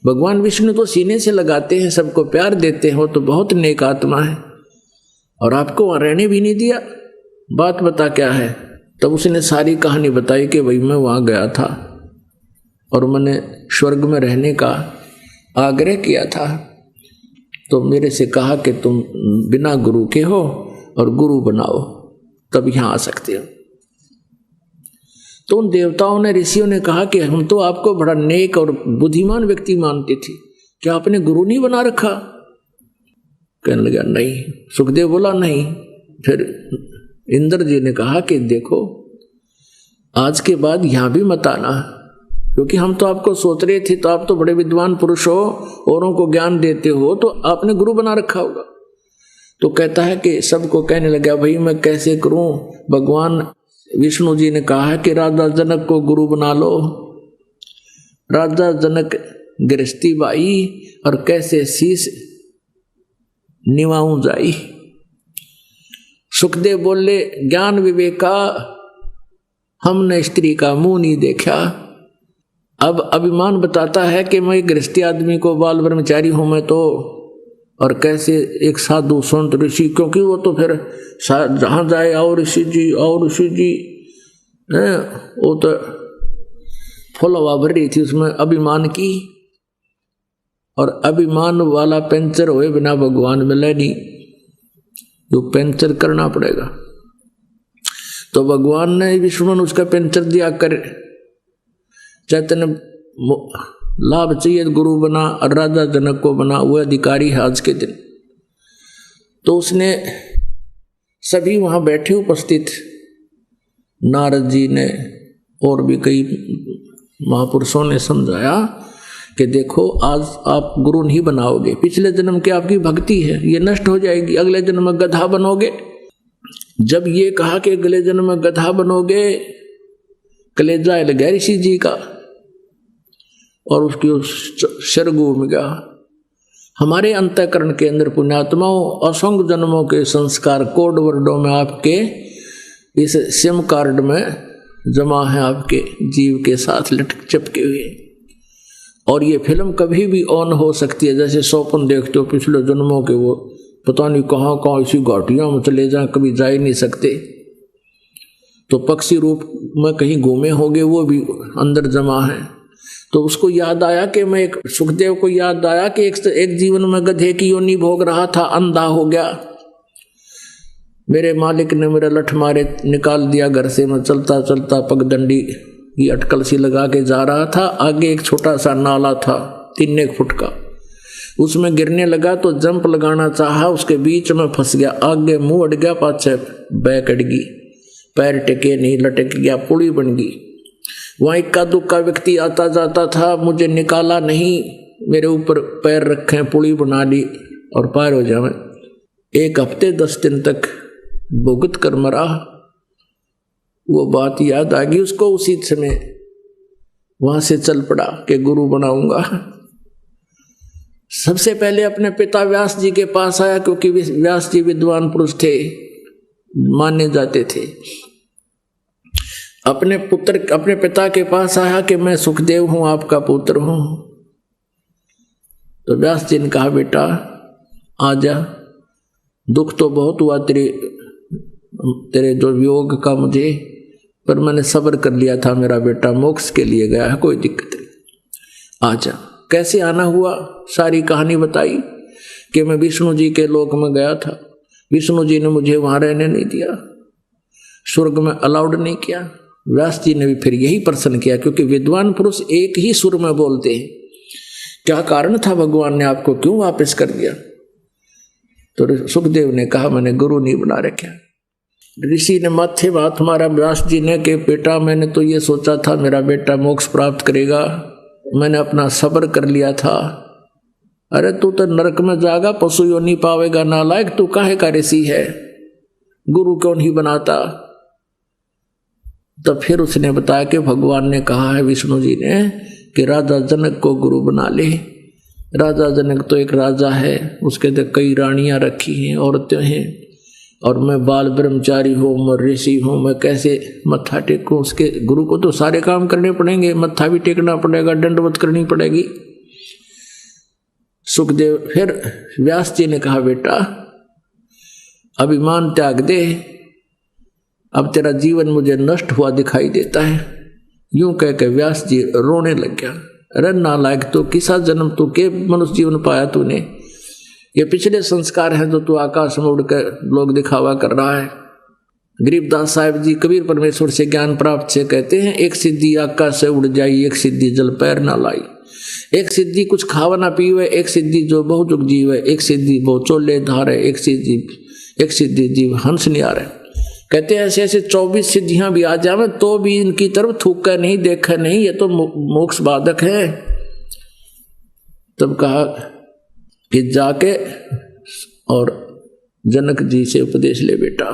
भगवान विष्णु तो सीने से लगाते हैं, सबको प्यार देते हो, तो बहुत नेक आत्मा है, और आपको वहां रहने भी नहीं दिया। बात बता क्या है? तब उसने सारी कहानी बताई कि भाई मैं वहां गया था और मैंने स्वर्ग में रहने का आग्रह किया था, तो मेरे से कहा कि तुम बिना गुरु के हो और गुरु बनाओ, तब यहां आ सकते हो। तो उन देवताओं ने, ऋषियों ने कहा कि हम तो आपको बड़ा नेक और बुद्धिमान व्यक्ति मानते थे, क्या आपने गुरु नहीं बना रखा? कहने लगा नहीं। सुखदेव बोला नहीं। फिर इंद्र जी ने कहा कि देखो आज के बाद यहां भी मत आना, क्योंकि हम तो आपको सोच रहे थे, तो आप तो बड़े विद्वान पुरुष हो, औरों को ज्ञान देते हो, तो आपने गुरु बना रखा होगा। तो कहता है कि सबको कहने लगा, भाई मैं कैसे करूं? भगवान विष्णु जी ने कहा है कि राजा जनक को गुरु बना लो। राजा जनक गृहस्थी बाई और कैसे शीश निवाऊं जाई। सुखदेव बोले, ज्ञान विवेका, हमने स्त्री का मुंह नहीं देखा। अब अभिमान बताता है कि मैं गृहस्थी आदमी को, बाल ब्रह्मचारी हूं मैं तो, और कैसे एक साधु संत ऋषि, क्योंकि वो तो फिर जहां जाए आओ ऋषि जी, आओ ऋषि जी, वो तो फुल हवा भर रही थी उसमें अभिमान की। और अभिमान वाला पंचर हुए बिना भगवान मिले नहीं, जो पंचर करना पड़ेगा। तो भगवान ने, विष्णु ने उसका पंचर दिया कर। चैतन्य लाभ चाहिए, गुरु बना और राजा जनक को बना, वो अधिकारी है आज के दिन। तो उसने सभी वहां बैठे उपस्थित नारद जी ने और भी कई महापुरुषों ने समझाया कि देखो आज आप गुरु नहीं बनाओगे, पिछले जन्म की आपकी भक्ति है ये नष्ट हो जाएगी, अगले जन्म में गधा बनोगे। जब ये कहा कि अगले जन्म में गधा बनोगे, कलेजा हिल गया ऋषि जी का और उसकी सिर घूम गया। हमारे अंतःकरण के अंदर पुण्यात्माओं असंख्य जन्मों के संस्कार कोड वर्डों में आपके इस सिम कार्ड में जमा है, आपके जीव के साथ लटक चिपके हुए। और ये फिल्म कभी भी ऑन हो सकती है, जैसे सौपन देखते हो पिछले जन्मों के, वो पता नहीं कहाँ कहाँ इसी घाटियों में चले जाएं, कभी जा ही नहीं सकते। तो पक्षी रूप में कहीं घूमे होंगे, वो भी अंदर जमा है। तो उसको याद आया कि मैं एक, सुखदेव को याद आया कि एक जीवन में गधे की योनि भोग रहा था, अंधा हो गया, मेरे मालिक ने मेरा लठ मारे निकाल दिया घर से। मैं चलता चलता पगडंडी की अटकल सी लगा के जा रहा था, आगे एक छोटा सा नाला था 3 फुट का, उसमें गिरने लगा तो जंप लगाना चाहा, उसके बीच में फंस गया, आगे मुंह अड़ गया, पाछे बैक अड़ गई, पैर टिके नहीं, लटक गया, पुड़ी बन गई। वहां इक्का दुक्का व्यक्ति आता जाता था, मुझे निकाला नहीं, मेरे ऊपर पैर रखे, पुड़ी बना ली और पार हो जावे। 1 हफ्ते 10 दिन तक भुगत कर मरा। वो बात याद आ गई उसको उसी समय वहां से चल पड़ा कि गुरु बनाऊंगा। सबसे पहले अपने पिता व्यास जी के पास आया, क्योंकि व्यास जी विद्वान पुरुष थे, माने जाते थे। अपने पिता के पास आया कि मैं सुखदेव हूं, आपका पुत्र हूं। तो व्यास जी ने कहा, बेटा आजा, दुख तो बहुत हुआ तेरे जो वियोग का मुझे, पर मैंने सब्र कर लिया था। मेरा बेटा मोक्ष के लिए गया है, कोई दिक्कत नहीं, आजा। कैसे आना हुआ, सारी कहानी बताई कि मैं विष्णु जी के लोक में गया था, विष्णु जी ने मुझे वहां रहने नहीं दिया, स्वर्ग में अलाउड नहीं किया। व्यास जी ने भी फिर यही प्रश्न किया, क्योंकि विद्वान पुरुष एक ही सुर में बोलते हैं, क्या कारण था, भगवान ने आपको क्यों वापस कर दिया? तो सुखदेव ने कहा, मैंने गुरु नहीं बना रखा। ऋषि ने माथे बात मारा व्यास जी ने कि बेटा, मैंने तो ये सोचा था मेरा बेटा मोक्ष प्राप्त करेगा, मैंने अपना सब्र कर लिया था। अरे तू तो नरक में जाएगा, पशु योनि पावेगा, नालायक, तू काहे का ऋषि है, गुरु क्यों नहीं बनाता? तब फिर उसने बताया कि भगवान ने कहा है, विष्णु जी ने, कि राजा जनक को गुरु बना ले। राजा जनक तो एक राजा है, उसके तो कई रानियां रखी हैं, औरतें हैं, और मैं बाल ब्रह्मचारी हूँ, मैं ऋषि हूँ, मैं कैसे मत्था टेकूं? उसके गुरु को तो सारे काम करने पड़ेंगे, मत्था भी टेकना पड़ेगा, दंडवत करनी पड़ेगी। सुखदेव फिर व्यास जी ने कहा, बेटा अभिमान त्याग दे, अब तेरा जीवन मुझे नष्ट हुआ दिखाई देता है। यूं कह के व्यास जी रोने लग गया। अरे नालायक, तो किसा जन्म तू के मनुष्य जीवन पाया तूने? ये पिछले संस्कार हैं जो तू आकाश में उड़कर लोग दिखावा कर रहा है। गरीबदास साहिब जी कबीर परमेश्वर से ज्ञान प्राप्त से कहते हैं, एक सिद्धि आकाश से उड़ जाई, एक सिद्धि जल पैर ना लाई। एक सिद्धि कुछ खावा ना पीवे, एक सिद्धि जो बहुजुग जीवे, एक सिद्धि बहु चोले धारे, एक सिद्धि जीव हंस निहारे। कहते हैं ऐसे ऐसे 24 सिद्धियां भी आ जावे तो भी इनकी तरफ थूका नहीं, देखा नहीं, ये तो मोक्ष बाधक है। तब कहा कि जाके और जनक जी से उपदेश ले बेटा।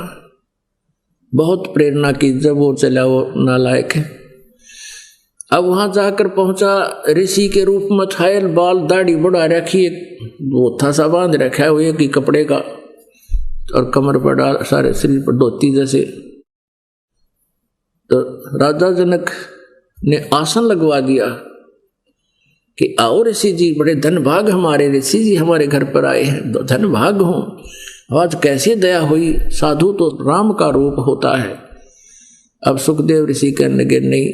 बहुत प्रेरणा की, जब वो चला, वो नालायक है। अब वहां जाकर पहुंचा, ऋषि के रूप में छायल, बाल दाढ़ी बढ़ा रखी, वो था सा बांध रखा है, वो एक ही कपड़े का, और कमर पर डाल, सारे शरीर पर धोती जैसे। तो राजा जनक ने आसन लगवा दिया कि आओ ऋषि जी, बड़े धन भाग हमारे ऋषि जी हमारे घर पर आए हैं, धन भाग हो। आज कैसे दया हुई, साधु तो राम का रूप होता है। अब सुखदेव ऋषि कहने लगे, नहीं,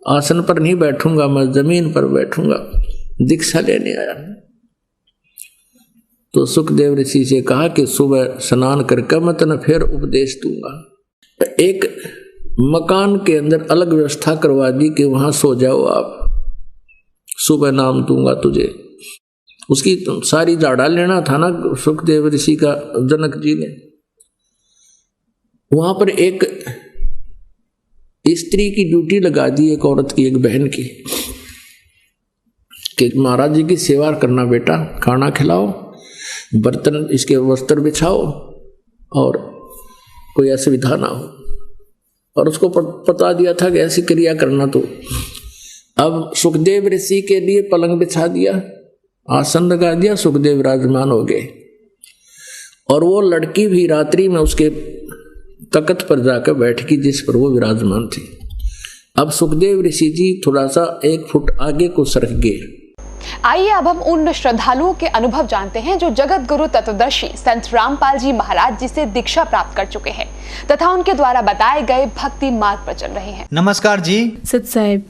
आसन पर नहीं बैठूंगा, मैं जमीन पर बैठूंगा, दीक्षा लेने आया। तो सुखदेव ऋषि से कहा कि सुबह स्नान करके मैं तने फिर उपदेश दूंगा। एक मकान के अंदर अलग व्यवस्था करवा दी कि वहां सो जाओ आप, सुबह नाम दूंगा तुझे। उसकी सारी झाड़ा लेना था ना सुखदेव ऋषि का, जनक जी ने। वहां पर एक स्त्री की ड्यूटी लगा दी, एक औरत की, एक बहन की, कि महाराज जी की सेवा करना बेटा, खाना खिलाओ, बर्तन, इसके वस्त्र बिछाओ, और कोई असुविधा ना हो। और उसको बता दिया था कि ऐसी क्रिया करना। तो अब सुखदेव ऋषि के लिए पलंग बिछा दिया, आसन लगा दिया, सुखदेव विराजमान हो गए। और वो लड़की भी रात्रि में उसके तख्त पर जाकर बैठ गई जिस पर वो विराजमान थी। अब सुखदेव ऋषि जी थोड़ा सा 1 फुट आगे को सरक गए। आइए अब हम उन श्रद्धालुओं के अनुभव जानते हैं जो जगत गुरु तत्वदर्शी संत रामपाल जी महाराज जी से दीक्षा प्राप्त कर चुके हैं तथा उनके द्वारा बताए गए भक्ति मार्ग पर चल रहे हैं। नमस्कार जी। सत साहेब।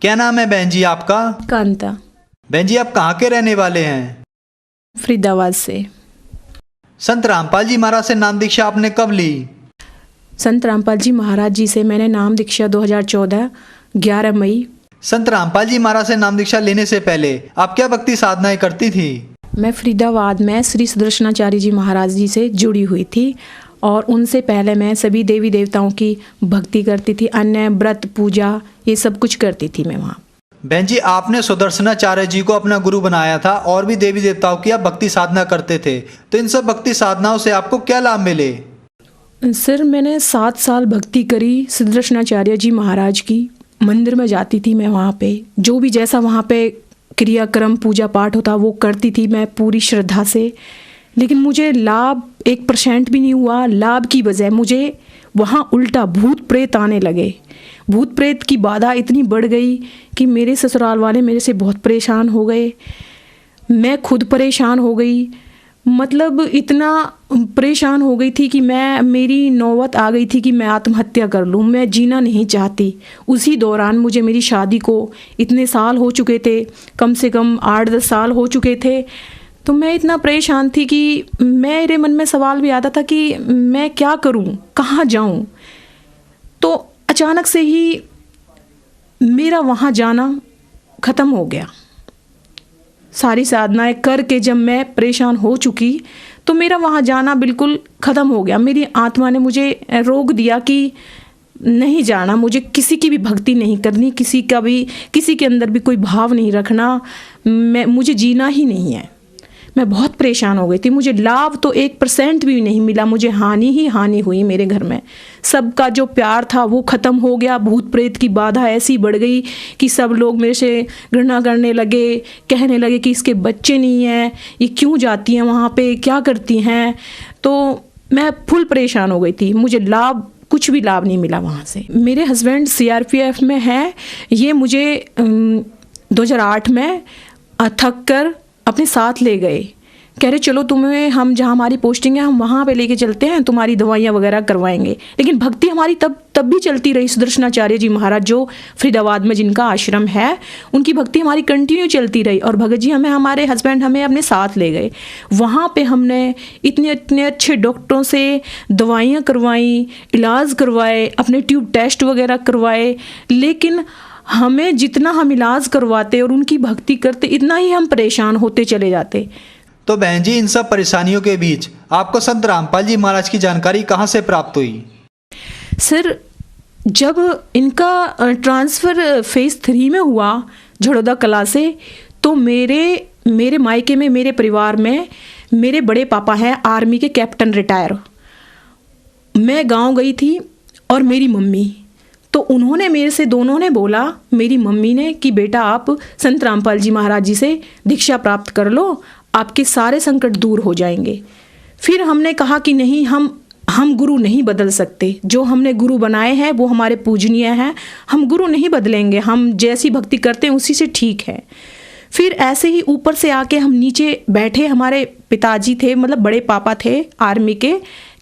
क्या नाम है बहन जी आपका? कांता। बहन जी आप कहाँ के रहने वाले हैं? फरीदाबाद से। संत रामपाल जी महाराज से नाम दीक्षा आपने कब ली? संत रामपाल जी महाराज जी से मैंने नाम दीक्षा 2014 11 मई। संत रामपाल जी महाराज से नाम दीक्षा लेने से पहले आप क्या भक्ति साधनाएं करती थी? मैं फरीदाबाद में श्री सुदर्शनाचार्य जी महाराज जी से जुड़ी हुई थी और उनसे पहले मैं सभी देवी देवताओं की भक्ति करती थी, अन्य व्रत पूजा ये सब कुछ करती थी मैं वहाँ। बहन जी आपने सुदर्शनाचार्य जी को अपना गुरु बनाया था और भी देवी देवताओं की आप भक्ति साधना करते थे, तो इन सब भक्ति साधनाओं से आपको क्या लाभ मिले? सर मैंने 7 साल भक्ति करी सुदर्शनाचार्य जी महाराज की, मंदिर में जाती थी मैं, वहाँ पे जो भी जैसा वहाँ पे क्रियाक्रम पूजा पाठ होता वो करती थी मैं पूरी श्रद्धा से। लेकिन मुझे लाभ 1% भी नहीं हुआ। लाभ की बजाय मुझे वहाँ उल्टा भूत प्रेत आने लगे। भूत प्रेत की बाधा इतनी बढ़ गई कि मेरे ससुराल वाले मेरे से बहुत परेशान हो गए, मैं खुद परेशान हो गई। मतलब इतना परेशान हो गई थी कि मेरी नौबत आ गई थी कि मैं आत्महत्या कर लूँ, मैं जीना नहीं चाहती। उसी दौरान मुझे मेरी शादी को इतने साल हो चुके थे, कम से कम 8-10 साल हो चुके थे। तो मैं इतना परेशान थी कि मेरे मन में सवाल भी आता था कि मैं क्या करूँ, कहाँ जाऊँ। तो अचानक से ही मेरा वहाँ जाना ख़त्म हो गया। सारी साधनाएं करके जब मैं परेशान हो चुकी तो मेरा वहाँ जाना बिल्कुल ख़त्म हो गया। मेरी आत्मा ने मुझे रोक दिया कि नहीं जाना, मुझे किसी की भी भक्ति नहीं करनी, किसी के अंदर भी कोई भाव नहीं रखना, मुझे जीना ही नहीं है। मैं बहुत परेशान हो गई थी। मुझे लाभ तो 1% भी नहीं मिला, मुझे हानि ही हानि हुई। मेरे घर में सबका जो प्यार था वो ख़त्म हो गया। भूत प्रेत की बाधा ऐसी बढ़ गई कि सब लोग मेरे से घृणा करने लगे, कहने लगे कि इसके बच्चे नहीं हैं, ये क्यों जाती हैं वहाँ पे, क्या करती हैं। तो मैं फुल परेशान हो गई थी। मुझे कुछ भी लाभ नहीं मिला वहाँ से। मेरे हस्बैंड CRPF में हैं। ये मुझे 2008 में थक कर अपने साथ ले गए, कह रहे चलो तुम्हें हम जहाँ हमारी पोस्टिंग है हम वहाँ पे लेके चलते हैं, तुम्हारी दवाइयाँ वगैरह करवाएंगे। लेकिन भक्ति हमारी तब भी चलती रही। सुदर्शनाचार्य जी महाराज जो फरीदाबाद में जिनका आश्रम है, उनकी भक्ति हमारी कंटिन्यू चलती रही। और भगत जी हमारे हस्बैंड हमें अपने साथ ले गए। वहाँ पे हमने इतने अच्छे डॉक्टरों से दवाइयाँ करवाई, इलाज करवाए, अपने ट्यूब टेस्ट वगैरह करवाए। लेकिन हमें जितना हम इलाज करवाते और उनकी भक्ति करते, इतना ही हम परेशान होते चले जाते। तो बहन जी, इन सब परेशानियों के बीच आपको संत रामपाल जी महाराज की जानकारी कहाँ से प्राप्त हुई? सर, जब इनका ट्रांसफ़र फेज़ 3 में हुआ झड़ौदा कला से, तो मेरे मायके में, मेरे परिवार में मेरे बड़े पापा हैं आर्मी के कैप्टन रिटायर। मैं गांव गई थी और मेरी मम्मी, तो उन्होंने मेरे से, दोनों ने बोला, मेरी मम्मी ने कि बेटा आप संत रामपाल जी महाराज जी से दीक्षा प्राप्त कर लो, आपके सारे संकट दूर हो जाएंगे। फिर हमने कहा कि नहीं, हम गुरु नहीं बदल सकते। जो हमने गुरु बनाए हैं वो हमारे पूजनीय हैं, हम गुरु नहीं बदलेंगे, हम जैसी भक्ति करते हैं उसी से ठीक है। फिर ऐसे ही ऊपर से आके हम नीचे बैठे। हमारे पिताजी थे, मतलब बड़े पापा थे आर्मी के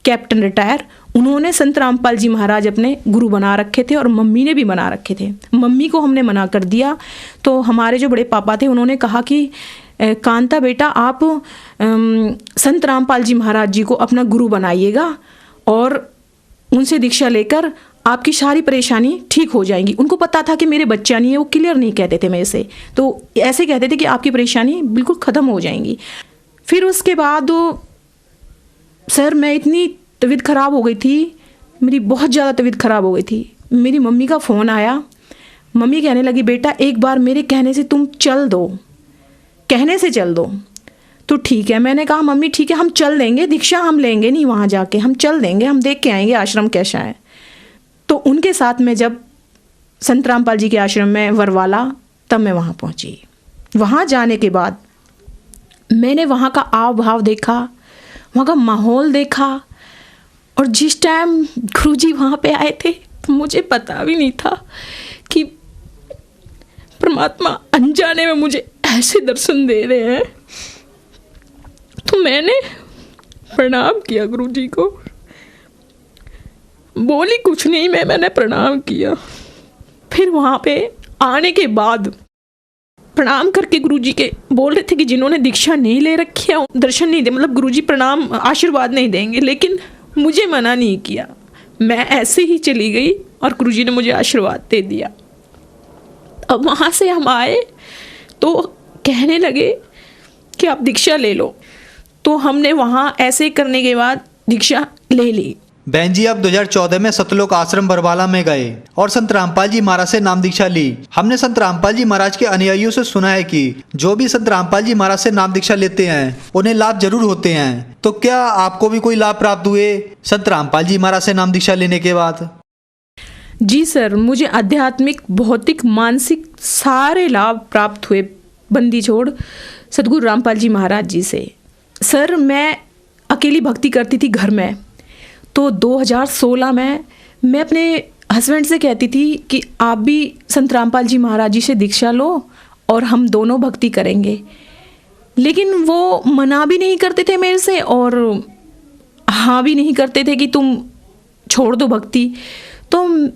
कैप्टन रिटायर, उन्होंने संत रामपाल जी महाराज अपने गुरु बना रखे थे और मम्मी ने भी बना रखे थे। मम्मी को हमने मना कर दिया। तो हमारे जो बड़े पापा थे उन्होंने कहा कि कांता बेटा, आप संत रामपाल जी महाराज जी को अपना गुरु बनाइएगा और उनसे दीक्षा लेकर आपकी सारी परेशानी ठीक हो जाएंगी। उनको पता था कि मेरे बच्चा नहीं है, वो क्लियर नहीं कहते थे मेरे से, तो ऐसे कहते थे कि आपकी परेशानी बिल्कुल ख़त्म हो जाएंगी। फिर उसके बाद सर, मैं इतनी तबीयत ख़राब हो गई थी, मेरी बहुत ज़्यादा तबीयत ख़राब हो गई थी। मेरी मम्मी का फ़ोन आया। मम्मी कहने लगी बेटा एक बार मेरे कहने से तुम चल दो, कहने से चल दो। तो ठीक है, मैंने कहा मम्मी ठीक है, हम चल देंगे, दीक्षा हम लेंगे नहीं वहाँ जाके, हम चल देंगे, हम देख के आएंगे आश्रम कैसा है। तो उनके साथ में जब संत रामपाल जी के आश्रम में वरवाला, तब मैं वहाँ पहुँची। वहाँ जाने के बाद मैंने वहाँ का आव भाव देखा, वहाँ का माहौल देखा। और जिस टाइम गुरुजी वहाँ पे आए थे तो मुझे पता भी नहीं था कि परमात्मा अनजाने में मुझे ऐसे दर्शन दे रहे हैं। तो मैंने प्रणाम किया गुरुजी को, बोली कुछ नहीं, मैंने प्रणाम किया। फिर वहाँ पे आने के बाद प्रणाम करके गुरुजी के बोल रहे थे कि जिन्होंने दीक्षा नहीं ले रखी है दर्शन नहीं दे, मतलब गुरुजी प्रणाम आशीर्वाद नहीं देंगे। लेकिन मुझे मना नहीं किया, मैं ऐसे ही चली गई और गुरुजी ने मुझे आशीर्वाद दे दिया। अब वहाँ से हम आए तो कहने लगे कि आप दीक्षा ले लो। तो हमने वहाँ ऐसे करने के बाद दीक्षा ले ली। बहन जी, अब 2014 में सतलोक आश्रम बरवाला में गए और संत रामपाल जी महाराज से नाम दीक्षा ली। हमने संत रामपाल जी महाराज के अनुयायियों से सुना है कि जो भी संत रामपाल जी महाराज से नाम दीक्षा लेते हैं उन्हें लाभ जरूर होते हैं। तो क्या आपको भी कोई लाभ प्राप्त हुए संत रामपाल जी महाराज से नाम दीक्षा लेने के बाद? जी सर, मुझे आध्यात्मिक, भौतिक, मानसिक सारे लाभ प्राप्त हुए बंदी छोड़ सदगुरु रामपाल जी महाराज जी से। सर, मैं अकेली भक्ति करती थी घर में, तो 2016 में मैं अपने हस्बैंड से कहती थी कि आप भी संत रामपाल जी महाराज जी से दीक्षा लो और हम दोनों भक्ति करेंगे। लेकिन वो मना भी नहीं करते थे मेरे से और हाँ भी नहीं करते थे कि तुम छोड़ दो भक्ति। तो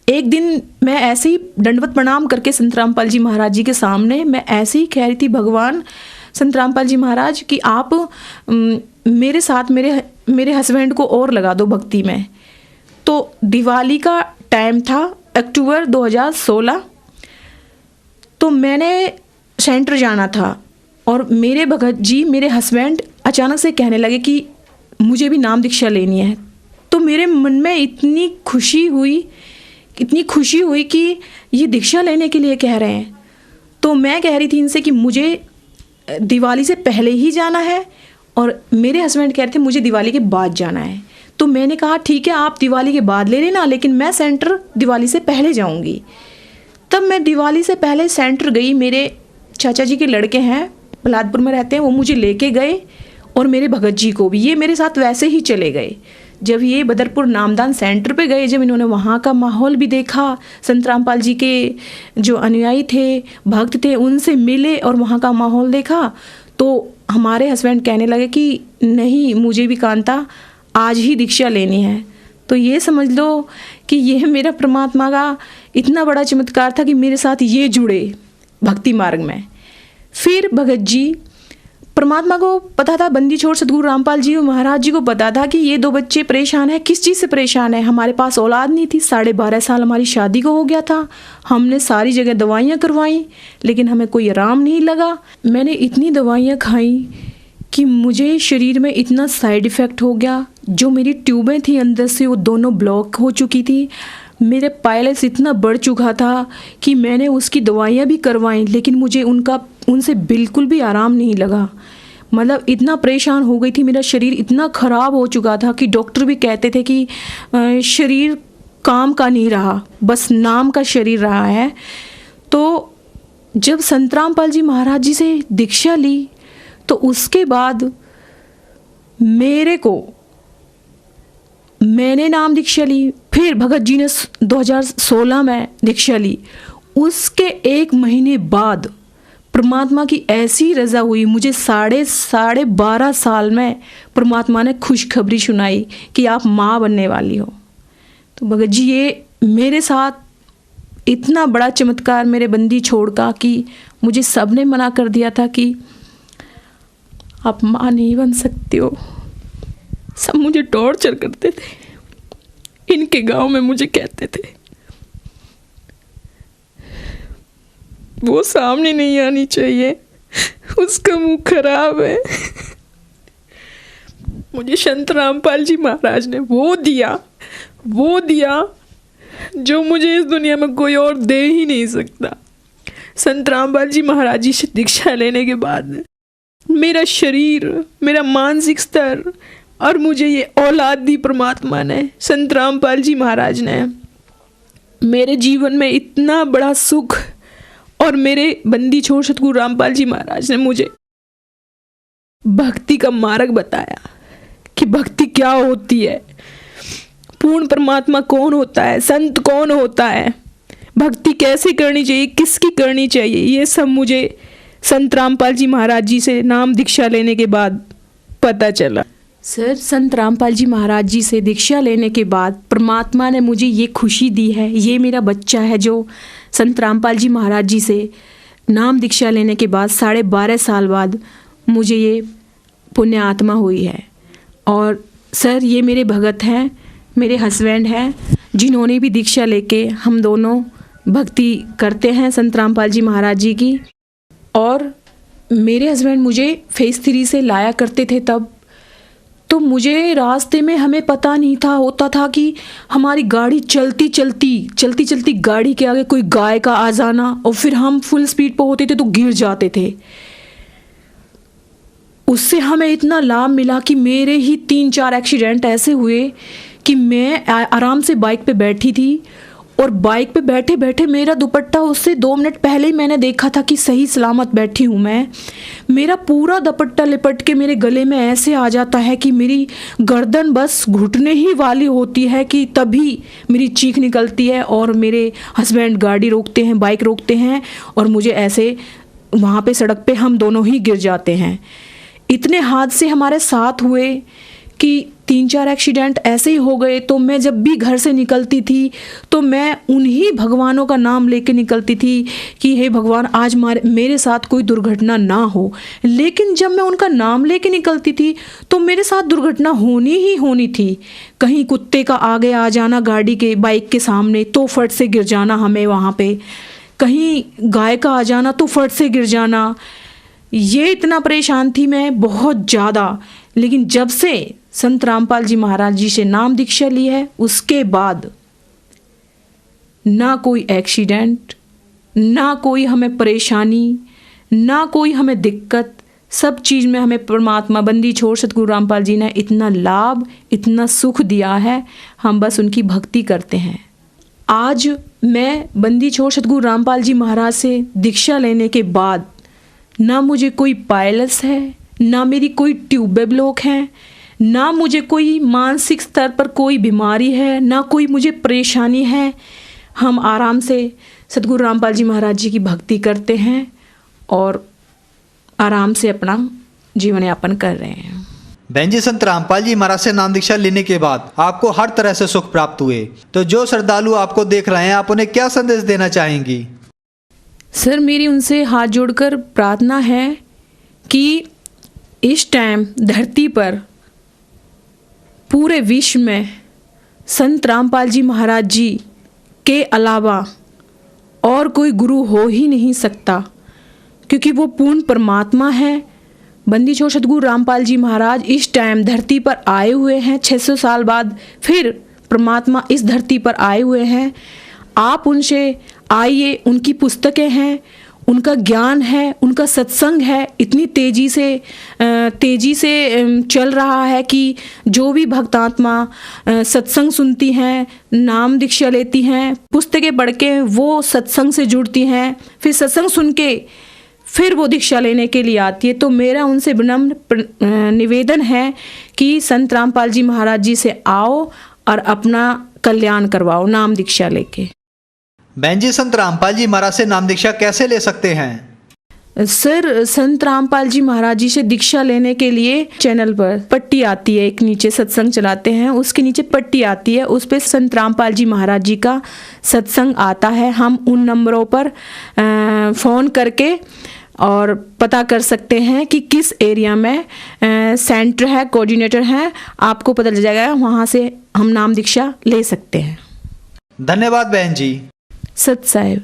एक दिन मैं ऐसे ही दंडवत प्रणाम करके संत रामपाल जी महाराज जी के सामने मैं ऐसे ही कह रही थी, भगवान संत रामपाल जी महाराज कि आप मेरे साथ मेरे हस्बैंड को और लगा दो भक्ति में। तो दिवाली का टाइम था, अक्टूबर 2016। तो मैंने सेंटर जाना था और मेरे भगत जी, मेरे हस्बैंड अचानक से कहने लगे कि मुझे भी नाम दीक्षा लेनी है। तो मेरे मन में इतनी खुशी हुई कि ये दीक्षा लेने के लिए कह रहे हैं। तो मैं कह रही थी इनसे कि मुझे दिवाली से पहले ही जाना है और मेरे हस्बैंड कह रहे थे मुझे दिवाली के बाद जाना है। तो मैंने कहा ठीक है, आप दिवाली के बाद ले लेना, लेकिन मैं सेंटर दिवाली से पहले जाऊंगी। तब मैं दिवाली से पहले सेंटर गई। मेरे चाचा जी के लड़के हैं, बलादपुर में रहते हैं, वो मुझे लेके गए और मेरे भगत जी को भी, ये मेरे साथ वैसे ही चले गए। जब ये बदरपुर नामदान सेंटर पे गए, जब इन्होंने वहाँ का माहौल भी देखा, संत रामपाल जी के जो अनुयायी थे, भक्त थे, उनसे मिले और वहाँ का माहौल देखा, तो हमारे हस्बैंड कहने लगे कि नहीं, मुझे भी कांता आज ही दीक्षा लेनी है। तो ये समझ लो कि ये मेरा परमात्मा का इतना बड़ा चमत्कार था कि मेरे साथ ये जुड़े भक्ति मार्ग में। फिर भगत जी, परमात्मा को पता था, बंदी छोड़ सदगुरु रामपाल जी महाराज जी को पता था कि ये 2 बच्चे परेशान हैं। किस चीज़ से परेशान है? हमारे पास औलाद नहीं थी, 12.5 साल हमारी शादी को हो गया था। हमने सारी जगह दवाइयाँ करवाई लेकिन हमें कोई आराम नहीं लगा। मैंने इतनी दवाइयाँ खाई कि मुझे शरीर में इतना साइड इफ़ेक्ट हो गया। जो मेरी ट्यूबें थी अंदर से वो दोनों ब्लॉक हो चुकी थी। मेरे पायलस इतना बढ़ चुका था कि मैंने उसकी दवाइयाँ भी करवाई लेकिन मुझे उनसे बिल्कुल भी आराम नहीं लगा। मतलब इतना परेशान हो गई थी, मेरा शरीर इतना ख़राब हो चुका था कि डॉक्टर भी कहते थे कि शरीर काम का नहीं रहा, बस नाम का शरीर रहा है। तो जब संत रामपाल जी महाराज जी से दीक्षा ली तो उसके बाद मैंने नाम दीक्षा ली। फिर भगत जी ने 2016 में दीक्षा ली। उसके 1 महीने बाद परमात्मा की ऐसी रज़ा हुई, मुझे 12.5 साल में परमात्मा ने खुशखबरी सुनाई कि आप माँ बनने वाली हो। तो भगत जी, ये मेरे साथ इतना बड़ा चमत्कार मेरे बंदी छोड़ का कि मुझे सबने मना कर दिया था कि आप माँ नहीं बन सकती हो। सब मुझे टॉर्चर करते थे, इनके गांव में मुझे कहते थे वो सामने नहीं आनी चाहिए, उसका मुंह खराब है। मुझे संत रामपाल जी महाराज ने वो दिया जो मुझे इस दुनिया में कोई और दे ही नहीं सकता। संत रामपाल जी महाराज जी से दीक्षा लेने के बाद मेरा शरीर, मेरा मानसिक स्तर और मुझे ये औलाद दी परमात्मा ने, संत रामपाल जी महाराज ने, मेरे जीवन में इतना बड़ा सुख, और मेरे बंदी छोड़ सतगुरु रामपाल जी महाराज ने मुझे भक्ति का मार्ग बताया कि भक्ति क्या होती है, पूर्ण परमात्मा कौन होता है, संत कौन होता है, भक्ति कैसे करनी चाहिए, किसकी करनी चाहिए। ये सब मुझे संत रामपाल जी महाराज जी से नाम दीक्षा लेने के बाद पता चला। सर, संत रामपाल जी महाराज जी से दीक्षा लेने के बाद परमात्मा ने मुझे ये खुशी दी है, ये मेरा बच्चा है जो संत रामपाल जी महाराज जी से नाम दीक्षा लेने के बाद 12.5 साल बाद मुझे ये पुण्य आत्मा हुई है। और सर, ये मेरे भगत हैं, मेरे हस्बैंड हैं, जिन्होंने भी दीक्षा लेके हम दोनों भक्ति करते हैं संत रामपाल जी महाराज जी की। और मेरे हस्बैंड मुझे फेज़ 3 से लाया करते थे तब, तो मुझे रास्ते में हमें पता नहीं था, होता था कि हमारी गाड़ी चलती चलती गाड़ी के आगे कोई गाय का आ जाना और फिर हम फुल स्पीड पर होते थे तो गिर जाते थे। उससे हमें इतना लाभ मिला कि मेरे ही 3-4 एक्सीडेंट ऐसे हुए कि मैं आराम से बाइक पे बैठी थी और बाइक पे बैठे बैठे मेरा दुपट्टा उससे 2 मिनट पहले ही मैंने देखा था कि सही सलामत बैठी हूँ मैं। मेरा पूरा दुपट्टा लिपट के मेरे गले में ऐसे आ जाता है कि मेरी गर्दन बस घुटने ही वाली होती है कि तभी मेरी चीख निकलती है और मेरे हस्बैंड गाड़ी रोकते हैं, बाइक रोकते हैं और मुझे ऐसे वहाँ पे सड़क पे हम दोनों ही गिर जाते हैं। इतने हादसे हमारे साथ हुए कि 3-4 एक्सीडेंट ऐसे ही हो गए। तो मैं जब भी घर से निकलती थी तो मैं उन्हीं भगवानों का नाम लेके निकलती थी कि हे भगवान आज मेरे साथ कोई दुर्घटना ना हो। लेकिन जब मैं उनका नाम लेके निकलती थी तो मेरे साथ दुर्घटना होनी ही होनी थी। कहीं कुत्ते का आगे आ जाना गाड़ी के बाइक के सामने तो फट से गिर जाना हमें वहाँ पे, कहीं गाय का आ जाना तो फट से गिर जाना। ये इतना परेशान थी मैं बहुत ज़्यादा। लेकिन जब से संत रामपाल जी महाराज जी से नाम दीक्षा ली है उसके बाद ना कोई एक्सीडेंट, ना कोई हमें परेशानी, ना कोई हमें दिक्कत, सब चीज़ में हमें परमात्मा बंदी छोड़ सतगुरु रामपाल जी ने इतना लाभ, इतना सुख दिया है। हम बस उनकी भक्ति करते हैं। आज मैं बंदी छोड़ सतगुरु रामपाल जी महाराज से दीक्षा लेने के बाद ना मुझे कोई पायलस है, ना मेरी कोई ट्यूब ब्लॉक है, ना मुझे कोई मानसिक स्तर पर कोई बीमारी है, ना कोई मुझे परेशानी है। हम आराम से सतगुरु रामपाल जी महाराज जी की भक्ति करते हैं और आराम से अपना जीवन यापन कर रहे हैं। बहन जी, संत रामपाल जी महाराज से नाम दीक्षा लेने के बाद आपको हर तरह से सुख प्राप्त हुए, तो जो श्रद्धालु आपको देख रहे हैं आप उन्हें क्या संदेश देना चाहेंगी? सर, मेरी उनसे हाथ जोड़कर प्रार्थना है कि इस टाइम धरती पर पूरे विश्व में संत रामपाल जी महाराज जी के अलावा और कोई गुरु हो ही नहीं सकता, क्योंकि वो पूर्ण परमात्मा है। बंदी छोड़ सतगुरु रामपाल जी महाराज इस टाइम धरती पर आए हुए हैं। 600 साल बाद फिर परमात्मा इस धरती पर आए हुए हैं। आप उनसे आइए, उनकी पुस्तकें हैं, उनका ज्ञान है, उनका सत्संग है, इतनी तेज़ी से चल रहा है कि जो भी भक्तात्मा सत्संग सुनती हैं, नाम दीक्षा लेती हैं, पुस्तकें पढ़ के वो सत्संग से जुड़ती हैं, फिर सत्संग सुन के फिर वो दीक्षा लेने के लिए आती है। तो मेरा उनसे विनम्र निवेदन है कि संत रामपाल जी महाराज जी से आओ और अपना कल्याण करवाओ नाम दीक्षा लेके। बहन जी, संत रामपाल जी महाराज से नाम दीक्षा कैसे ले सकते हैं? सर, संत रामपाल जी महाराज जी से दीक्षा लेने के लिए चैनल पर पट्टी आती है, एक नीचे सत्संग चलाते हैं, उसके नीचे पट्टी आती है, उस पे संत रामपाल जी महाराज जी का सत्संग आता है। हम उन नंबरों पर फ़ोन करके और पता कर सकते हैं कि किस एरिया में सेंटर है, कोऑर्डिनेटर है, आपको पता चल जाएगा। वहाँ से हम नाम दीक्षा ले सकते हैं। धन्यवाद बहन जी। सत साहिब।